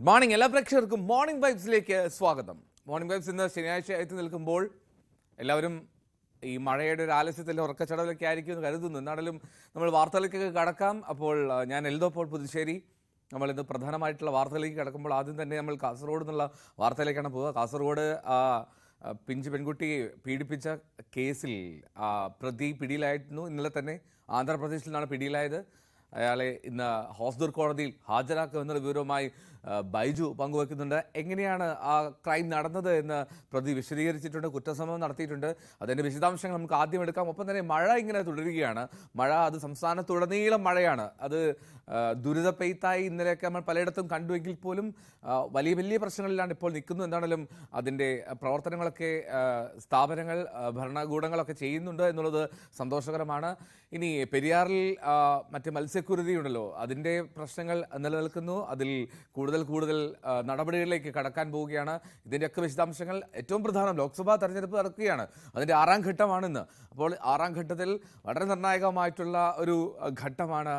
Morning എല്ലാ പ്രേക്ഷകർക്കും morning വൈബ്സിലേക്ക് സ്വാഗതം. മോർണിംഗ് വൈബ്സ് ഇന്ന് ശനിയാഴ്ച എത്തി നിൽക്കുമ്പോൾ എല്ലാവരും ഈ മഴയുടെ ഒരു ആലസ്യത്തിൽ ഉറക്കച്ചടവിലൊക്കെ ആയിരിക്കും എന്ന് കരുതുന്നു. എന്നാണെങ്കിലും നമ്മൾ വാർത്തകളിലേക്ക് കടക്കാം. അപ്പോൾ ഞാൻ എൽദോ പോൾ പുതുശ്ശേരി. നമ്മളിന്ന് പ്രധാനമായിട്ടുള്ള വാർത്തകളിലേക്ക് കിടക്കുമ്പോൾ ആദ്യം തന്നെ നമ്മൾ കാസർഗോഡ് എന്നുള്ള വാർത്തയിലേക്കാണ് പോവുക. കാസർഗോഡ് പിഞ്ച് പെൺകുട്ടിയെ പീഡിപ്പിച്ച കേസിൽ പ്രതി പിടിയിലായിരുന്നു. ഇന്നലെ തന്നെ ആന്ധ്രാപ്രദേശിൽ നിന്നാണ് പിടിയിലായത്. അയാളെ ഇന്ന് ഹോസ്ദൂർ കോടതിയിൽ ഹാജരാക്കുമെന്നുള്ള വിവരവുമായി ബൈജു പങ്കുവെക്കുന്നുണ്ട്. എങ്ങനെയാണ് ആ ക്രൈം നടന്നത് എന്ന് പ്രതി വിശദീകരിച്ചിട്ടുണ്ട്, കുറ്റസമ്മതം നടത്തിയിട്ടുണ്ട്. അതിൻ്റെ വിശദാംശങ്ങൾ നമുക്ക് ആദ്യം എടുക്കാം. ഒപ്പം തന്നെ മഴ ഇങ്ങനെ തുടരുകയാണ്. മഴ അത് സംസ്ഥാനത്തുടനീളം മഴയാണ്. അത് ദുരിത പെയ്ത്തായി ഇന്നലെയൊക്കെ നമ്മൾ പലയിടത്തും കണ്ടുവെങ്കിൽ പോലും വലിയ വലിയ പ്രശ്നങ്ങളിലാണ് ഇപ്പോൾ നിൽക്കുന്നത്. എന്താണെങ്കിലും അതിൻ്റെ പ്രവർത്തനങ്ങളൊക്കെ സ്ഥാപനങ്ങൾ ഭരണകൂടങ്ങളൊക്കെ ചെയ്യുന്നുണ്ട് എന്നുള്ളത് സന്തോഷകരമാണ്. ഇനി പെരിയാറിൽ മറ്റ് മത്സ്യക്കുരുതി ഉണ്ടല്ലോ, അതിൻ്റെ പ്രശ്നങ്ങൾ നിലനിൽക്കുന്നു. അതിൽ കൂടുതൽ നടപടികളിലേക്ക് കടക്കാൻ പോവുകയാണ്. ഇതിൻ്റെയൊക്കെ വിശദാംശങ്ങൾ ഏറ്റവും പ്രധാനം ലോക്സഭാ തെരഞ്ഞെടുപ്പ് നടക്കുകയാണ്. അതിൻ്റെ 6ാം ഘട്ടമാണിന്ന്. അപ്പോൾ 6ാം ഘട്ടത്തിൽ വളരെ നിർണായകമായിട്ടുള്ള ഒരു ഘട്ടമാണ്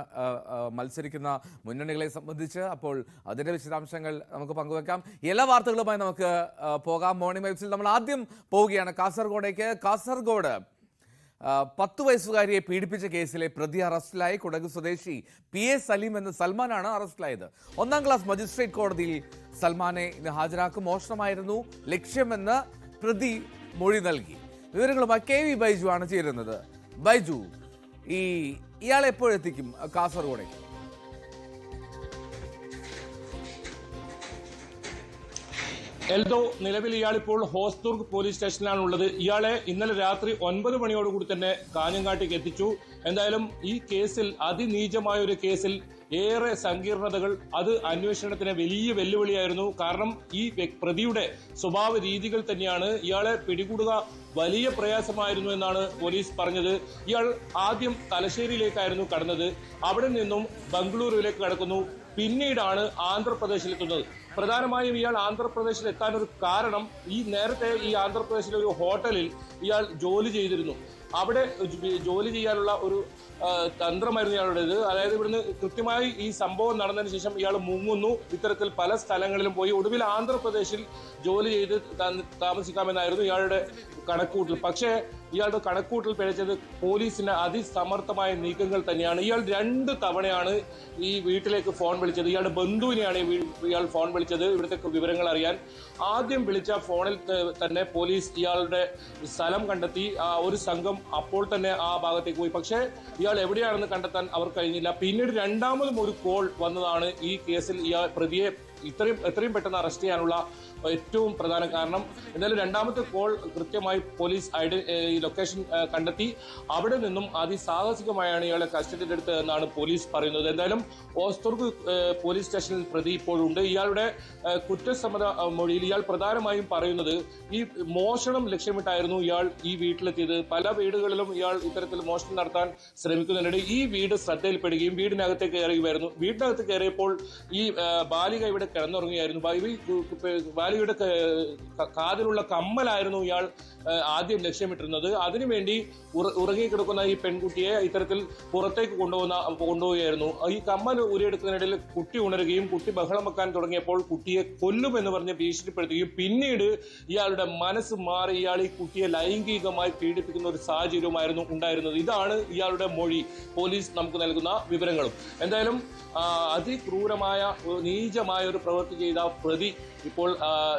മത്സരിക്കുന്ന മുന്നണികളെ സംബന്ധിച്ച്. അപ്പോൾ അതിൻ്റെ വിശദാംശങ്ങൾ നമുക്ക് പങ്കുവെക്കാം. എല്ലാ വാർത്തകളുമായി നമുക്ക് പോകാം. മോർണിംഗ് വൈബ്സിൽ നമ്മൾ ആദ്യം പോവുകയാണ് കാസർഗോഡേക്ക്. കാസർഗോഡ് 10 വയസ്സുകാരിയെ പീഡിപ്പിച്ച കേസിലെ പ്രതി അറസ്റ്റിലായി. കുടക് സ്വദേശി PA സലീം എന്ന സൽമാനാണ് അറസ്റ്റിലായത്. 1ാം ക്ലാസ് മജിസ്ട്രേറ്റ് കോടതിയിൽ സൽമാനെ ഇന്ന് ഹാജരാക്കും. മോഷണമായിരുന്നു ലക്ഷ്യമെന്ന് പ്രതി മൊഴി നൽകി. വിവരങ്ങളുമായി KV ബൈജു ആണ് ചേരുന്നത്. ബൈജു, ഇയാളെ എപ്പോഴെത്തിക്കും കാസർഗോഡേക്ക്? എൽദോ, നിലവിൽ ഇയാളിപ്പോൾ ഹോസ്ദുർഗ് പോലീസ് സ്റ്റേഷനിലാണുള്ളത്. ഇയാളെ ഇന്നലെ രാത്രി 9 മണിയോടുകൂടി തന്നെ കാഞ്ഞങ്ങാട്ടേക്ക് എത്തിച്ചു. എന്തായാലും ഈ കേസിൽ, അതിനീചമായ ഒരു കേസിൽ ഏറെ സങ്കീർണതകൾ, അത് അന്വേഷണത്തിന് വലിയ വെല്ലുവിളിയായിരുന്നു. കാരണം ഈ പ്രതിയുടെ സ്വഭാവ രീതികൾ തന്നെയാണ് ഇയാളെ പിടികൂടുക വലിയ പ്രയാസമായിരുന്നു എന്നാണ് പോലീസ് പറഞ്ഞത്. ഇയാൾ ആദ്യം തലശ്ശേരിയിലേക്കായിരുന്നു കടന്നത്. അവിടെ നിന്നും ബംഗളൂരുവിലേക്ക് കടക്കുന്നു. പിന്നീടാണ് ആന്ധ്രാപ്രദേശിലെത്തുന്നത്. പ്രധാനമായും ഇയാൾ ആന്ധ്രാപ്രദേശിൽ എത്താനൊരു കാരണം, നേരത്തെ ഈ ആന്ധ്രാപ്രദേശിലെ ഒരു ഹോട്ടലിൽ ഇയാൾ ജോലി ചെയ്തിരുന്നു. അവിടെ ജോലി ചെയ്യാനുള്ള ഒരു തന്ത്രമായിരുന്നു ഇയാളുടേത്. അതായത് ഇവിടുന്ന് കൃത്യമായി ഈ സംഭവം നടന്നതിന് ശേഷം ഇയാൾ മുങ്ങുന്നു. ഇത്തരത്തിൽ പല സ്ഥലങ്ങളിലും പോയി ഒടുവിൽ ആന്ധ്രാപ്രദേശിൽ ജോലി ചെയ്ത് താമസിക്കാമെന്നായിരുന്നു ഇയാളുടെ കണക്കൂട്ടൽ. പക്ഷേ ഇയാളുടെ കണക്കൂട്ടൽ പിഴച്ചത് പോലീസിന്റെ അതിസമർത്ഥമായ നീക്കങ്ങൾ തന്നെയാണ്. ഇയാൾ 2 തവണയാണ് ഈ വീട്ടിലേക്ക് ഫോൺ വിളിച്ചത്. ഇയാളുടെ ബന്ധുവിനെയാണ് ഇയാൾ ഫോൺ വിളിച്ചത് ഇവിടുത്തെ വിവരങ്ങൾ അറിയാൻ. ആദ്യം വിളിച്ച ഫോണിൽ തന്നെ പോലീസ് ഇയാളുടെ സ്ഥലം കണ്ടെത്തി. ഒരു സംഘം അപ്പോൾ തന്നെ ആ ഭാഗത്തേക്ക് പോയി. പക്ഷേ ഇയാൾ എവിടെയാണെന്ന് കണ്ടെത്താൻ അവർ കഴിഞ്ഞില്ല. പിന്നീട് രണ്ടാമതും ഒരു കോൾ വന്നതാണ് ഈ കേസിൽ ഇയാൾ പ്രതിയെ എത്രയും പെട്ടെന്ന് അറസ്റ്റ് ചെയ്യാനുള്ള ഏറ്റവും പ്രധാന കാരണം. എന്തായാലും രണ്ടാമത്തെ കോൾ കൃത്യമായി പോലീസ് ഈ ലൊക്കേഷൻ കണ്ടെത്തി. അവിടെ നിന്നും അതിസാഹസികമായാണ് ഇയാളെ കസ്റ്റഡിയിലെടുത്തത് എന്നാണ് പോലീസ് പറയുന്നത്. എന്തായാലും ഹോസ്ദുർഗ് പോലീസ് സ്റ്റേഷനിൽ പ്രതി ഇപ്പോഴുണ്ട്. ഇയാളുടെ കുറ്റസമ്മത മൊഴിയിൽ ഇയാൾ പ്രധാനമായും പറയുന്നത് ഈ മോഷണം ലക്ഷ്യമിട്ടായിരുന്നു ഇയാൾ ഈ വീട്ടിലെത്തിയത്. പല വീടുകളിലും ഇയാൾ ഇത്തരത്തിൽ മോഷണം നടത്താൻ ശ്രമിക്കുന്നുണ്ട്. ഈ വീട് ശ്രദ്ധയിൽപ്പെടുകയും വീടിനകത്തേക്ക് കയറുകയായിരുന്നു. വീടിനകത്ത് കയറിയപ്പോൾ ഈ ബാലിക ഇവിടെ കിടന്നുറങ്ങുകയായിരുന്നു. ബാലികയുടെ കാതിലുള്ള കമ്മലായിരുന്നു ഇയാൾ ആദ്യം ലക്ഷ്യമിട്ടിരുന്നത്. അതിനുവേണ്ടി ഉറങ്ങിക്കിടക്കുന്ന ഈ പെൺകുട്ടിയെ ഇത്തരത്തിൽ പുറത്തേക്ക് കൊണ്ടുപോവുകയായിരുന്നു. ഈ കമ്മൽ ഊരിയെടുക്കുന്നതിനിടയിൽ കുട്ടി ഉണരുകയും കുട്ടി ബഹളം വെക്കാൻ തുടങ്ങിയപ്പോൾ കുട്ടിയെ കൊല്ലുമെന്ന് പറഞ്ഞ് ഭീഷണിപ്പെടുത്തുകയും പിന്നീട് ഇയാളുടെ മനസ്സ് മാറി ഇയാൾ ഈ കുട്ടിയെ ലൈംഗികമായി പീഡിപ്പിക്കുന്ന ഒരു സാഹചര്യമായിരുന്നു ഉണ്ടായിരുന്നത്. ഇതാണ് ഇയാളുടെ മൊഴി. പോലീസ് നമുക്ക് നൽകുന്ന വിവരങ്ങളും. എന്തായാലും അതിക്രൂരമായ നീചമായ ഒരു പ്രവൃത്തി ചെയ്ത പ്രതി ഇപ്പോൾ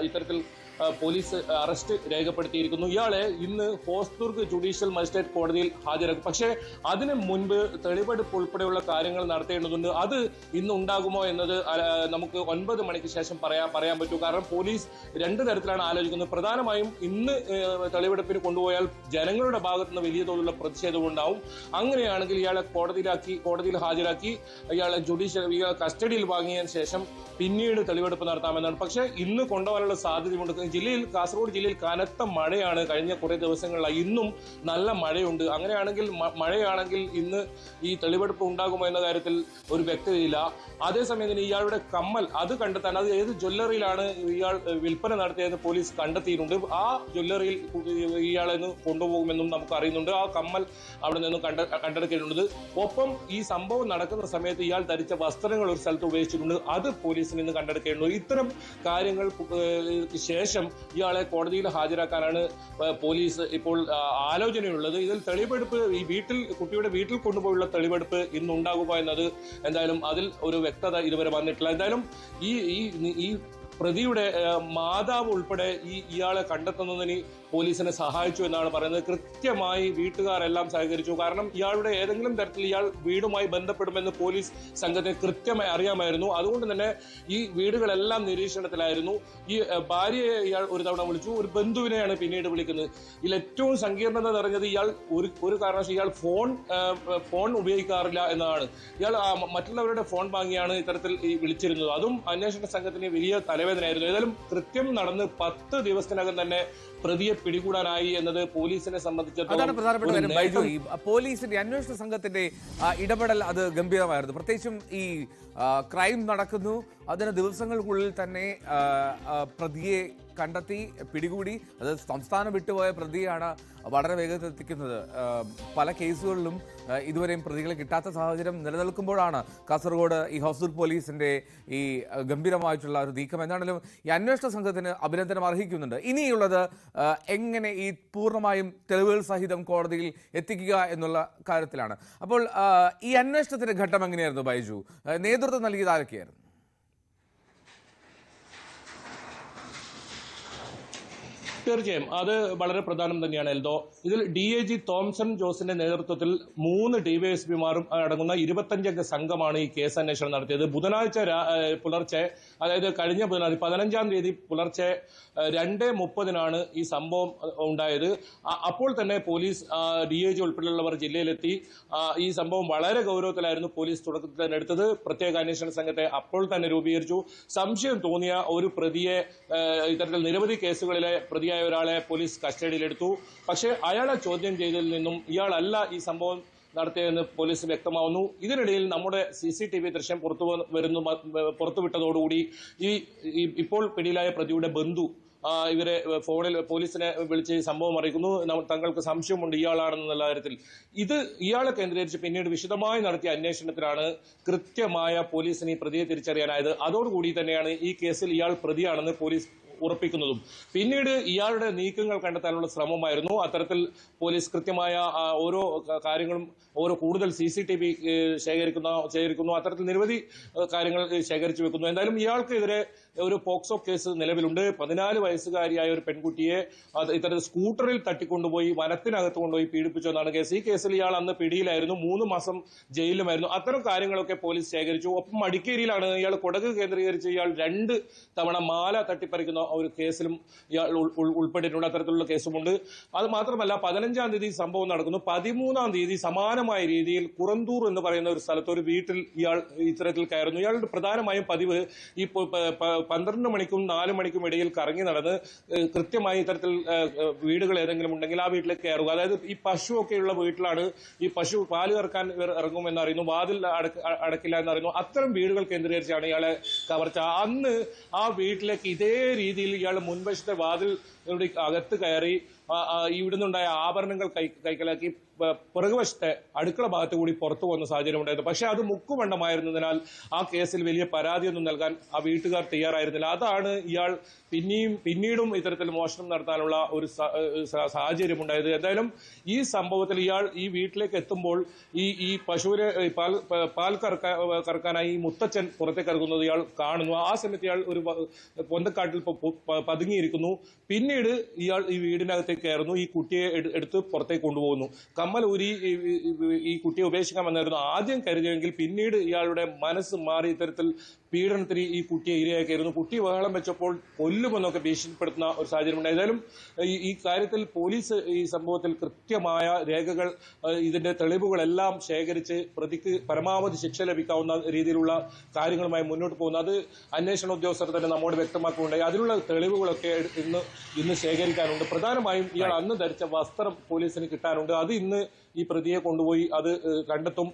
ഇത്തരത്തിൽ പോലീസ് അറസ്റ്റ് രേഖപ്പെടുത്തിയിരിക്കുന്നു. ഇയാളെ ഇന്ന് ഹോസ്ദുർഗ് ജുഡീഷ്യൽ മജിസ്ട്രേറ്റ് കോടതിയിൽ ഹാജരാക്കും. പക്ഷേ അതിന് മുൻപ് തെളിവെടുപ്പ് ഉൾപ്പെടെയുള്ള കാര്യങ്ങൾ നടത്തേണ്ടതുണ്ട്. അത് ഇന്ന് ഉണ്ടാകുമോ എന്നത് നമുക്ക് 9 മണിക്ക് ശേഷം പറയാൻ പറ്റൂ. കാരണം പോലീസ് 2 തരത്തിലാണ് ആലോചിക്കുന്നത്. പ്രധാനമായും ഇന്ന് തെളിവെടുപ്പിന് കൊണ്ടുപോയാൽ ജനങ്ങളുടെ ഭാഗത്തുനിന്ന് വലിയ തോതിലുള്ള പ്രതിഷേധം ഉണ്ടാവും. അങ്ങനെയാണെങ്കിൽ ഇയാളെ കോടതിയിൽ ഹാജരാക്കി ഇയാളെ കസ്റ്റഡിയിൽ വാങ്ങിയതിനു ശേഷം പിന്നീട് തെളിവെടുപ്പ് നടത്താമെന്നാണ്. പക്ഷേ ഇന്ന് കൊണ്ടുപോകാനുള്ള സാധ്യതയുണ്ട്. കാസർഗോഡ് ജില്ലയിൽ കനത്ത മഴയാണ് കഴിഞ്ഞ കുറേ ദിവസങ്ങളിലായി. ഇന്നും നല്ല മഴയുണ്ട്. അങ്ങനെയാണെങ്കിൽ മഴയാണെങ്കിൽ ഇന്ന് ഈ തെളിവെടുപ്പ് ഉണ്ടാകുമോ എന്ന കാര്യത്തിൽ ഒരു വ്യക്തതയില്ല. അതേസമയം തന്നെ ഇയാളുടെ കമ്മൽ അത് കണ്ടെത്താൻ, അത് ഏത് ജ്വല്ലറിയിലാണ് ഇയാൾ വിൽപ്പന നടത്തിയതെന്ന് പോലീസ് കണ്ടെത്തിയിട്ടുണ്ട്. ആ ജ്വല്ലറിയിൽ ഇയാളെ കൊണ്ടുപോകുമെന്നും നമുക്ക് അറിയുന്നുണ്ട്. ആ കമ്മൽ അവിടെ നിന്ന് കണ്ടെടുക്കേണ്ടത്. ഒപ്പം ഈ സംഭവം നടക്കുന്ന സമയത്ത് ഇയാൾ ധരിച്ച വസ്ത്രങ്ങൾ ഒരു സ്ഥലത്ത് ഉപയോഗിച്ചിട്ടുണ്ട്. അത് പോലീസിൽ നിന്ന് കണ്ടെടുക്കേണ്ടത്. ഇത്തരം കാര്യങ്ങൾ ശേഷം ഇയാളെ കോടതിയിൽ ഹാജരാക്കാനാണ് പോലീസ് ഇപ്പോൾ ആലോചനയുള്ളത്. ഇതിൽ തെളിവെടുപ്പ് കുട്ടിയുടെ വീട്ടിൽ കൊണ്ടുപോയുള്ള തെളിവെടുപ്പ് ഇന്നുണ്ടാകുക എന്നത് എന്തായാലും അതിൽ ഒരു വ്യക്തത ഇതുവരെ വന്നിട്ടില്ല. എന്തായാലും ഈ പ്രതിയുടെ മാതാവ് ഉൾപ്പെടെ ഇയാളെ കണ്ടെത്തുന്നതിന് പോലീസിനെ സഹായിച്ചു എന്നാണ് പറയുന്നത്. കൃത്യമായി വീട്ടുകാരെല്ലാം സഹകരിച്ചു. കാരണം ഇയാളുടെ ഏതെങ്കിലും തരത്തിൽ ഇയാൾ വീടുമായി ബന്ധപ്പെടുമെന്ന് പോലീസ് സംഘത്തിന് കൃത്യമായി അറിയാമായിരുന്നു. അതുകൊണ്ട് തന്നെ ഈ വീടുകളെല്ലാം നിരീക്ഷണത്തിലായിരുന്നു. ഈ ഭാര്യയെ ഇയാൾ ഒരു തവണ വിളിച്ചു, ഒരു ബന്ധുവിനെയാണ് പിന്നീട് വിളിക്കുന്നത്. ഇതിൽ ഏറ്റവും സങ്കീർണത നിറഞ്ഞത് ഇയാൾ ഒരു കാരണവശാലും ഇയാൾ ഫോൺ ഉപയോഗിക്കാറില്ല എന്നതാണ്. ഇയാൾ മറ്റുള്ളവരുടെ ഫോൺ വാങ്ങിയാണ് ഇത്തരത്തിൽ വിളിച്ചിരുന്നത്. അതും അന്വേഷണ സംഘത്തിന് വലിയ തലവേദനയായിരുന്നു. ഏതായാലും കൃത്യം നടന്ന് 10 ദിവസത്തിനകം തന്നെ പ്രതിയെ പിടികൂടാനായി എന്നത് പോലീസിനെ സംബന്ധിച്ചിടത്തോളം പ്രധാനപ്പെട്ട കാര്യം. ബൈജു, പോലീസിന്റെ അന്വേഷണ സംഘത്തിന്റെ ഇടപെടൽ അത് ഗംഭീരമായിരുന്നു. പ്രത്യേകിച്ചും ഈ ക്രൈം നടക്കുന്നു, അതിന് ദിവസങ്ങൾക്കുള്ളിൽ തന്നെ പ്രതിയെ കണ്ടെത്തി പിടികൂടി. അത് സംസ്ഥാനം വിട്ടുപോയ പ്രതിയാണ് വളരെ വേഗത്തിൽ എത്തിക്കുന്നത്. പല കേസുകളിലും ഇതുവരെയും പ്രതികളെ കിട്ടാത്ത സാഹചര്യം നിലനിൽക്കുമ്പോഴാണ് കാസർഗോഡ് ഈ ഹോസ്ദുർ പോലീസിന്റെ ഈ ഗംഭീരമായിട്ടുള്ള ഒരു നീക്കം. എന്താണെങ്കിലും ഈ അന്വേഷണ സംഘത്തിന് അഭിനന്ദനം അർഹിക്കുന്നുണ്ട്. ഇനിയുള്ളത് എങ്ങനെ ഈ പൂർണ്ണമായും തെളിവുകൾ സഹിതം കോടതിയിൽ എത്തിക്കുക എന്നുള്ള കാര്യത്തിലാണ്. അപ്പോൾ ഈ അന്വേഷണത്തിന്റെ ഘട്ടം എങ്ങനെയായിരുന്നു ബൈജു? നേതൃത്വം നൽകിയത് ആരൊക്കെയായിരുന്നു? തീർച്ചയായും അത് വളരെ പ്രധാനം തന്നെയാണ് എൽദോ. ഇതിൽ DIG തോംസൺ ജോസിന്റെ നേതൃത്വത്തിൽ 3 DYSPമാരും അടങ്ങുന്ന 25-അംഗ സംഘമാണ് ഈ കേസ് അന്വേഷണം നടത്തിയത്. ബുധനാഴ്ച പുലർച്ചെ, അതായത് കഴിഞ്ഞ ബുധനാഴ്ച 15-ാം തീയതി പുലർച്ചെ 2:30 ഈ സംഭവം ഉണ്ടായത്. അപ്പോൾ തന്നെ പോലീസ് DIG ഉൾപ്പെടെയുള്ളവർ ജില്ലയിലെത്തി. ഈ സംഭവം വളരെ ഗൗരവത്തിലായിരുന്നു പോലീസ് തുടക്കത്തിൽ തന്നെ എടുത്തത്. പ്രത്യേക അന്വേഷണ സംഘത്തെ അപ്പോൾ തന്നെ രൂപീകരിച്ചു. സംശയം തോന്നിയ ഒരു പ്രതിയെ, ഇത്തരത്തിൽ നിരവധി കേസുകളിലെ പ്രതിയായ ഒരാളെ പോലീസ് കസ്റ്റഡിയിലെടുത്തു. പക്ഷേ അയാളെ ചോദ്യം ചെയ്തതിൽ നിന്നും ഇയാളല്ല ഈ സംഭവം നടത്തിയതെന്ന് പോലീസ് വ്യക്തമാവുന്നു. ഇതിനിടയിൽ നമ്മുടെ CCTV ദൃശ്യം പുറത്തുവിട്ടതോടുകൂടി ഇപ്പോൾ പിടിയിലായ പ്രതിയുടെ ബന്ധു ഇവരെ ഫോണിൽ പോലീസിനെ വിളിച്ച് സംഭവം അറിയിക്കുന്നു. തങ്ങൾക്ക് സംശയമുണ്ട് ഇയാളാണെന്നുള്ള കാര്യത്തിൽ. ഇയാളെ കേന്ദ്രീകരിച്ച് പിന്നീട് വിശദമായി നടത്തിയ അന്വേഷണത്തിലാണ് കൃത്യമായ പോലീസിന് ഈ പ്രതിയെ തിരിച്ചറിയാനായത്. അതോടുകൂടി തന്നെയാണ് ഈ കേസിൽ ഇയാൾ പ്രതിയാണെന്ന് പോലീസ് ഉറപ്പിക്കുന്നതും. പിന്നീട് ഇയാളുടെ നീക്കങ്ങൾ കണ്ടെത്താനുള്ള ശ്രമമായിരുന്നു. അത്തരത്തിൽ പോലീസ് കൃത്യമായ ഓരോ കാര്യങ്ങളും കൂടുതൽ CCTV ശേഖരിക്കുന്നു. അത്തരത്തിൽ നിരവധി കാര്യങ്ങൾ ശേഖരിച്ചു വെക്കുന്നു. എന്തായാലും ഇയാൾക്കെതിരെ ഒരു പോക്സോ കേസ് നിലവിലുണ്ട്. 14 വയസ്സുകാരിയായ ഒരു പെൺകുട്ടിയെ ഇത്തരത്തിൽ സ്കൂട്ടറിൽ തട്ടിക്കൊണ്ടുപോയി വനത്തിനകത്ത് കൊണ്ടുപോയി പീഡിപ്പിച്ചു എന്നാണ് കേസ്. ഈ കേസിൽ ഇയാൾ അന്ന് പിടിയിലായിരുന്നു. 3 മാസം ജയിലിലുമായിരുന്നു. അത്തരം കാര്യങ്ങളൊക്കെ പോലീസ് ശേഖരിച്ചു. ഒപ്പം മടിക്കേരിയിലാണ് ഇയാൾ കൊടക് കേന്ദ്രീകരിച്ച് ഇയാൾ 2 തവണ മാല തട്ടിപ്പറിക്കുന്ന ഒരു കേസിലും ഇയാൾ ഉൾപ്പെട്ടിട്ടുണ്ട്. അത്തരത്തിലുള്ള കേസുമുണ്ട്. അത് മാത്രമല്ല 15-ാം തീയതി സംഭവം നടക്കുന്നു. 13-ാം തീയതി സമാനമായ രീതിയിൽ കുറന്തൂർ എന്ന് പറയുന്ന ഒരു സ്ഥലത്ത് ഒരു വീട്ടിൽ ഇയാൾ ഇത്തരത്തിൽ കയറുന്നു. ഇയാളുടെ പ്രധാനമായും പതിവ് ഈ 12 മണിക്കും 4 മണിക്കും ഇടയിൽ കറങ്ങി നടന്ന് കൃത്യമായി ഇത്തരത്തിൽ വീടുകൾ ഏതെങ്കിലും ഉണ്ടെങ്കിൽ ആ വീട്ടിലേക്ക് കയറുക. അതായത് ഈ പശുവൊക്കെയുള്ള വീട്ടിലാണ് ഈ പശു പാല് കറക്കാൻ ഇറങ്ങുമെന്ന് അറിയുന്നു. വാതിൽ അടക്കില്ല എന്നറിയുന്നു. അത്തരം വീടുകൾ കേന്ദ്രീകരിച്ചാണ് ഇയാളെ കവർച്ച. അന്ന് ആ വീട്ടിലേക്ക് ഇതേ രീതിയിൽ ഇയാൾ മുൻവശത്തെ വാതിൽ അകത്ത് കയറി ഇവിടുന്നുണ്ടായ ആഭരണങ്ങൾ കൈക്കലാക്കി പുറകുവശത്തെ അടുക്കള ഭാഗത്ത് കൂടി പുറത്തു പോകുന്ന സാഹചര്യം ഉണ്ടായിരുന്നു. പക്ഷെ അത് മുക്കുമണ്ഡമായിരുന്നതിനാൽ ആ കേസിൽ വലിയ പരാതിയൊന്നും നൽകാൻ ആ വീട്ടുകാർ തയ്യാറായിരുന്നില്ല. അതാണ് ഇയാൾ പിന്നീടും ഇത്തരത്തിൽ മോഷണം നടത്താനുള്ള ഒരു സാഹചര്യം ഉണ്ടായത്. എന്തായാലും ഈ സംഭവത്തിൽ ഇയാൾ ഈ വീട്ടിലേക്ക് എത്തുമ്പോൾ ഈ പശുവിനെ പാൽ കറക്കാനായി ഈ മുത്തച്ഛൻ പുറത്തേക്ക് ഇറങ്ങുന്നത് ഇയാൾ കാണുന്നു. ആ സമയത്ത് ഇയാൾ ഒരു പൊന്തക്കാട്ടിൽ പതുങ്ങിയിരിക്കുന്നു. പിന്നീട് ഇയാൾ ഈ വീടിനകത്തേക്ക് കയറുന്നു. ഈ കുട്ടിയെ എടുത്ത് പുറത്തേക്ക് കൊണ്ടുപോകുന്നു. കമ്മൽ ഊരി ഈ കുട്ടിയെ ഉപേക്ഷിക്കാൻ വന്നായിരുന്നു ആദ്യം കരുതിയെങ്കിൽ പിന്നീട് ഇയാളുടെ മനസ്സ് മാറി ഇത്തരത്തിൽ പീഡനത്തിന് ഈ കുട്ടിയെ ഇരയാക്കിയിരുന്നു. കുട്ടി ബഹളം വെച്ചപ്പോൾ കൊല്ലുമെന്നൊക്കെ ഭീഷണിപ്പെടുത്തുന്ന ഒരു സാഹചര്യമുണ്ട്. ഏതായാലും ഈ കാര്യത്തിൽ പോലീസ് ഈ സംഭവത്തിൽ കൃത്യമായ രേഖകൾ, ഇതിന്റെ തെളിവുകളെല്ലാം ശേഖരിച്ച് പ്രതിക്ക് പരമാവധി ശിക്ഷ ലഭിക്കാവുന്ന രീതിയിലുള്ള കാര്യങ്ങളുമായി മുന്നോട്ട് പോകുന്നു. അത് അന്വേഷണ ഉദ്യോഗസ്ഥർ തന്നെ നമ്മോട് വ്യക്തമാക്കുകയുണ്ടായി. അതിനുള്ള തെളിവുകളൊക്കെ ഇന്ന് ശേഖരിക്കാനുണ്ട്. പ്രധാനമായും ഇയാൾ അന്ന് ധരിച്ച വസ്ത്രം പോലീസിന് കിട്ടാനുണ്ട്. അത് ഇന്ന് ഈ പ്രതിയെ കൊണ്ടുപോയി അത് കണ്ടെത്തും.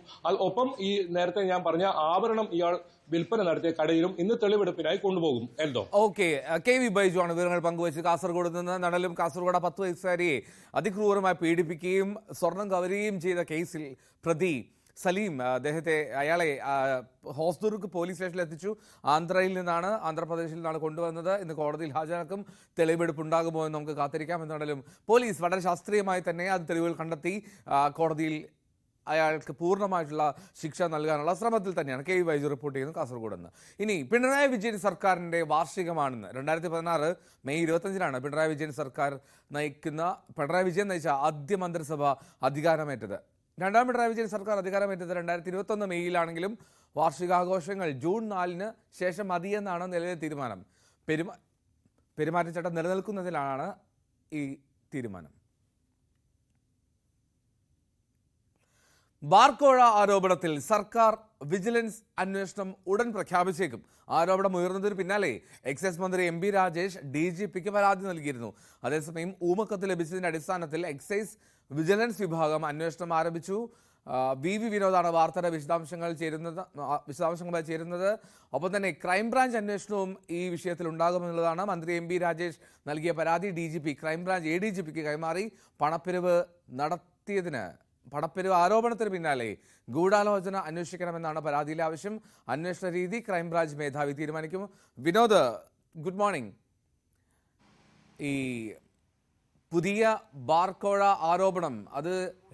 ഒപ്പം ഈ നേരത്തെ ഞാൻ പറഞ്ഞ ആഭരണം ഇയാൾ വിൽപ്പന നടത്തിയ കടയിലും ഇന്ന് തെളിവെടുപ്പിനായി കൊണ്ടുപോകും. Eldho. Okay, K V Baiju ആണ് വിവരങ്ങൾ പങ്കുവച്ച് കാസർഗോഡ് നിന്ന്. നടലും കാസർഗോഡ് 10 വയസ്സുകാരിയെ അതിക്രൂരമായി പീഡിപ്പിക്കുകയും സ്വർണം കവരുകയും ചെയ്ത കേസിൽ പ്രതി സലീം അയാളെ ഹോസ്ദുർഗ് പോലീസ് സ്റ്റേഷനിൽ എത്തിച്ചു. ആന്ധ്രാപ്രദേശിൽ നിന്നാണ് കൊണ്ടുവന്നത്. ഇന്ന് കോടതിയിൽ ഹാജരാക്കും. തെളിവെടുപ്പ് ഉണ്ടാകുമോ എന്ന് നമുക്ക് കാത്തിരിക്കാം. എന്നാലും പോലീസ് വളരെ ശാസ്ത്രീയമായി തന്നെ അത് തെളിവുകൾ കണ്ടെത്തി കോടതിയിൽ അയാൾക്ക് പൂർണ്ണമായിട്ടുള്ള ശിക്ഷ നൽകാനുള്ള ശ്രമത്തിൽ തന്നെയാണ്. കെ വി ബൈജു റിപ്പോർട്ട് ചെയ്യുന്നത് കാസർഗോഡ് നിന്ന്. ഇനി പിണറായി വിജയൻ സർക്കാരിൻ്റെ വാർഷികമാണെന്ന് 2016 മെയ് 25-നാണ് പിണറായി വിജയൻ നയിച്ച ആദ്യ മന്ത്രിസഭ അധികാരമേറ്റത്. രണ്ടാം പിണറായി വിജയൻ സർക്കാർ അധികാരമേറ്റത് 2021 മെയ്യിലാണെങ്കിലും വാർഷികാഘോഷങ്ങൾ ജൂൺ 4-ന് ശേഷം മതിയെന്നാണ് നിലവിലെ തീരുമാനം. പെരുമാറ്റച്ചട്ടം നിലനിൽക്കുന്നതിലാണ് ഈ തീരുമാനം. ബാർക്കോഴ ആരോപണത്തിൽ സർക്കാർ വിജിലൻസ് അന്വേഷണം ഉടൻ പ്രഖ്യാപിച്ചേക്കും. ആരോപണം ഉയർന്നതിന് പിന്നാലെ എക്സൈസ് മന്ത്രി എം പി രാജേഷ് DGPക്ക് പരാതി നൽകിയിരുന്നു. അതേസമയം ഊമക്കത്ത് ലഭിച്ചതിന്റെ അടിസ്ഥാനത്തിൽ എക്സൈസ് വിജിലൻസ് വിഭാഗം അന്വേഷണം ആരംഭിച്ചു. VV വിനോദാണ് വാർത്തയുടെ വിശദാംശങ്ങളുമായി ചേരുന്നത്. ഒപ്പം തന്നെ ക്രൈംബ്രാഞ്ച് അന്വേഷണവും ഈ വിഷയത്തിൽ ഉണ്ടാകുമെന്നുള്ളതാണ്. മന്ത്രി എം പി രാജേഷ് നൽകിയ പരാതി DGP ക്രൈംബ്രാഞ്ച് ADGPക്ക് കൈമാറി. പണപ്പിരിവ് ആരോപണത്തിന് പിന്നാലെ ഗൂഢാലോചന അന്വേഷിക്കണമെന്നാണ് പരാതിയിലെ ആവശ്യം. അന്വേഷണ രീതി ക്രൈംബ്രാഞ്ച് മേധാവി തീരുമാനിക്കും. Vinod, good morning. ഈ പുതിയ ബാർക്കോഴ ആരോപണം അത്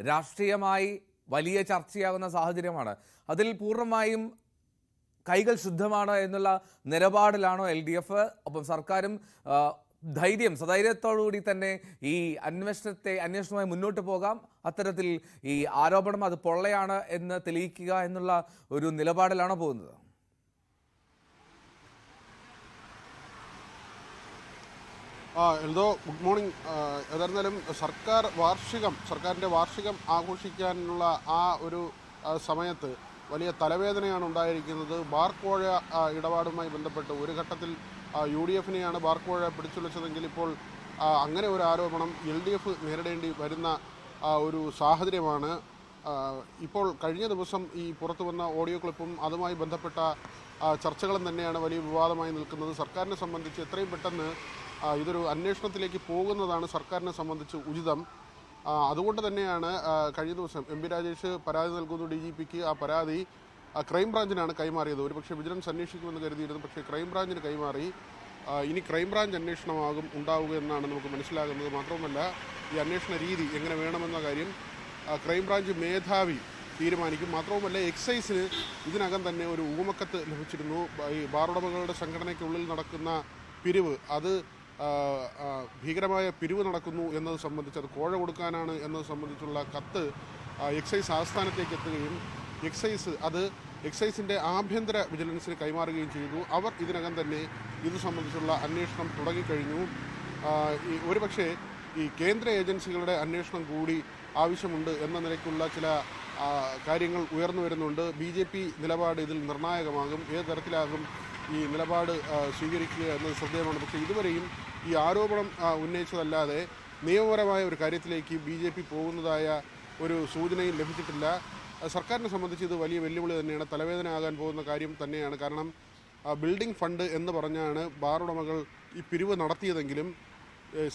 രാഷ്ട്രീയമായി വലിയ ചർച്ചയാകുന്ന സാഹചര്യമാണ്. അതിൽ പൂർണ്ണമായും കൈകൾ ശുദ്ധമാണ് എന്നുള്ള നിലപാടിലാണോ LDF? ഒപ്പം സർക്കാരും സധൈര്യത്തോടുകൂടി തന്നെ ഈ അന്വേഷണവുമായി മുന്നോട്ട് പോകാം, അത്തരത്തിൽ ഈ ആരോപണം അത് പൊള്ളയാണ് എന്ന് തെളിയിക്കുക എന്നുള്ള ഒരു നിലപാടിലാണോ പോകുന്നത്? Eldho, good morning. ഏതായിരുന്നാലും സർക്കാരിൻ്റെ വാർഷികം ആഘോഷിക്കാനുള്ള ആ ഒരു സമയത്ത് വലിയ തലവേദനയാണ് ഉണ്ടായിരിക്കുന്നത്. ബാർക്കോഴ ഇടപാടുമായി ബന്ധപ്പെട്ട് ഒരു ഘട്ടത്തിൽ UDF-നെയാണ് ബാർക്കോഴ പിടിച്ചുലച്ചതെങ്കിൽ ഇപ്പോൾ അങ്ങനെ ഒരു ആരോപണം LDF നേരിടേണ്ടി വരുന്ന ഒരു സാഹചര്യമാണ്. ഇപ്പോൾ കഴിഞ്ഞ ദിവസം ഈ പുറത്തു വന്ന ഓഡിയോ ക്ലിപ്പും അതുമായി ബന്ധപ്പെട്ട ചർച്ചകളും തന്നെയാണ് വലിയ വിവാദമായി നിൽക്കുന്നത്. സർക്കാരിനെ സംബന്ധിച്ച് എത്രയും പെട്ടെന്ന് ഇതൊരു അന്വേഷണത്തിലേക്ക് പോകുന്നതാണ് സർക്കാരിനെ സംബന്ധിച്ച് ഉചിതം. അതുകൊണ്ട് തന്നെയാണ് കഴിഞ്ഞ ദിവസം എം പി രാജേഷ് പരാതി നൽകുന്നു DGPക്ക്. ആ പരാതി ക്രൈംബ്രാഞ്ചിനാണ് കൈമാറിയത്. ഒരുപക്ഷെ വിജിലൻസ് അന്വേഷിക്കുമെന്ന് കരുതിയിരുന്നു, പക്ഷേ ക്രൈംബ്രാഞ്ചിന് കൈമാറി. ഇനി ക്രൈംബ്രാഞ്ച് അന്വേഷണമാകും ഉണ്ടാവുക എന്നാണ് നമുക്ക് മനസ്സിലാകുന്നത്. മാത്രവുമല്ല, ഈ അന്വേഷണ രീതി എങ്ങനെ വേണമെന്ന കാര്യം ക്രൈംബ്രാഞ്ച് മേധാവി തീരുമാനിക്കും. മാത്രവുമല്ല, എക്സൈസിന് ഇതിനകം തന്നെ ഒരു ഊമക്കത്ത് ലഭിച്ചിരുന്നു. ഈ ബാറുടമകളുടെ സംഘടനയ്ക്കുള്ളിൽ നടക്കുന്ന പിരിവ്, അത് ഭീകരമായ പിരിവ് നടക്കുന്നു എന്നത് സംബന്ധിച്ച്, അത് കോഴ കൊടുക്കാനാണ് എന്നത് സംബന്ധിച്ചുള്ള കത്ത് എക്സൈസ് ആസ്ഥാനത്തേക്ക് എത്തുകയും എക്സൈസിൻ്റെ ആഭ്യന്തര വിജിലൻസിന് കൈമാറുകയും ചെയ്തു. അവർ ഇതിനകം തന്നെ ഇത് സംബന്ധിച്ചുള്ള അന്വേഷണം തുടങ്ങിക്കഴിഞ്ഞു. ഒരുപക്ഷെ ഈ കേന്ദ്ര ഏജൻസികളുടെ അന്വേഷണം കൂടി ആവശ്യമുണ്ട് എന്ന നിലയ്ക്കുള്ള ചില കാര്യങ്ങൾ ഉയർന്നു വരുന്നുണ്ട്. BJP നിലപാട് ഇതിൽ നിർണായകമാകും. ഏത് തരത്തിലാകും ഈ നിലപാട് സ്വീകരിക്കുക എന്നത് ശ്രദ്ധേയമാണ്. പക്ഷേ ഇതുവരെയും ഈ ആരോപണം ഉന്നയിച്ചതല്ലാതെ നിയമപരമായ ഒരു കാര്യത്തിലേക്ക് BJP പോകുന്നതായ ഒരു സൂചനയും ലഭിച്ചിട്ടില്ല. സർക്കാരിനെ സംബന്ധിച്ച് ഇത് വലിയ വെല്ലുവിളി തന്നെയാണ്, തലവേദന ആകാൻ പോകുന്ന കാര്യം തന്നെയാണ്. കാരണം ബിൽഡിംഗ് ഫണ്ട് എന്ന് പറഞ്ഞാണ് ബാറുടമകൾ ഈ പിരിവ് നടത്തിയതെങ്കിലും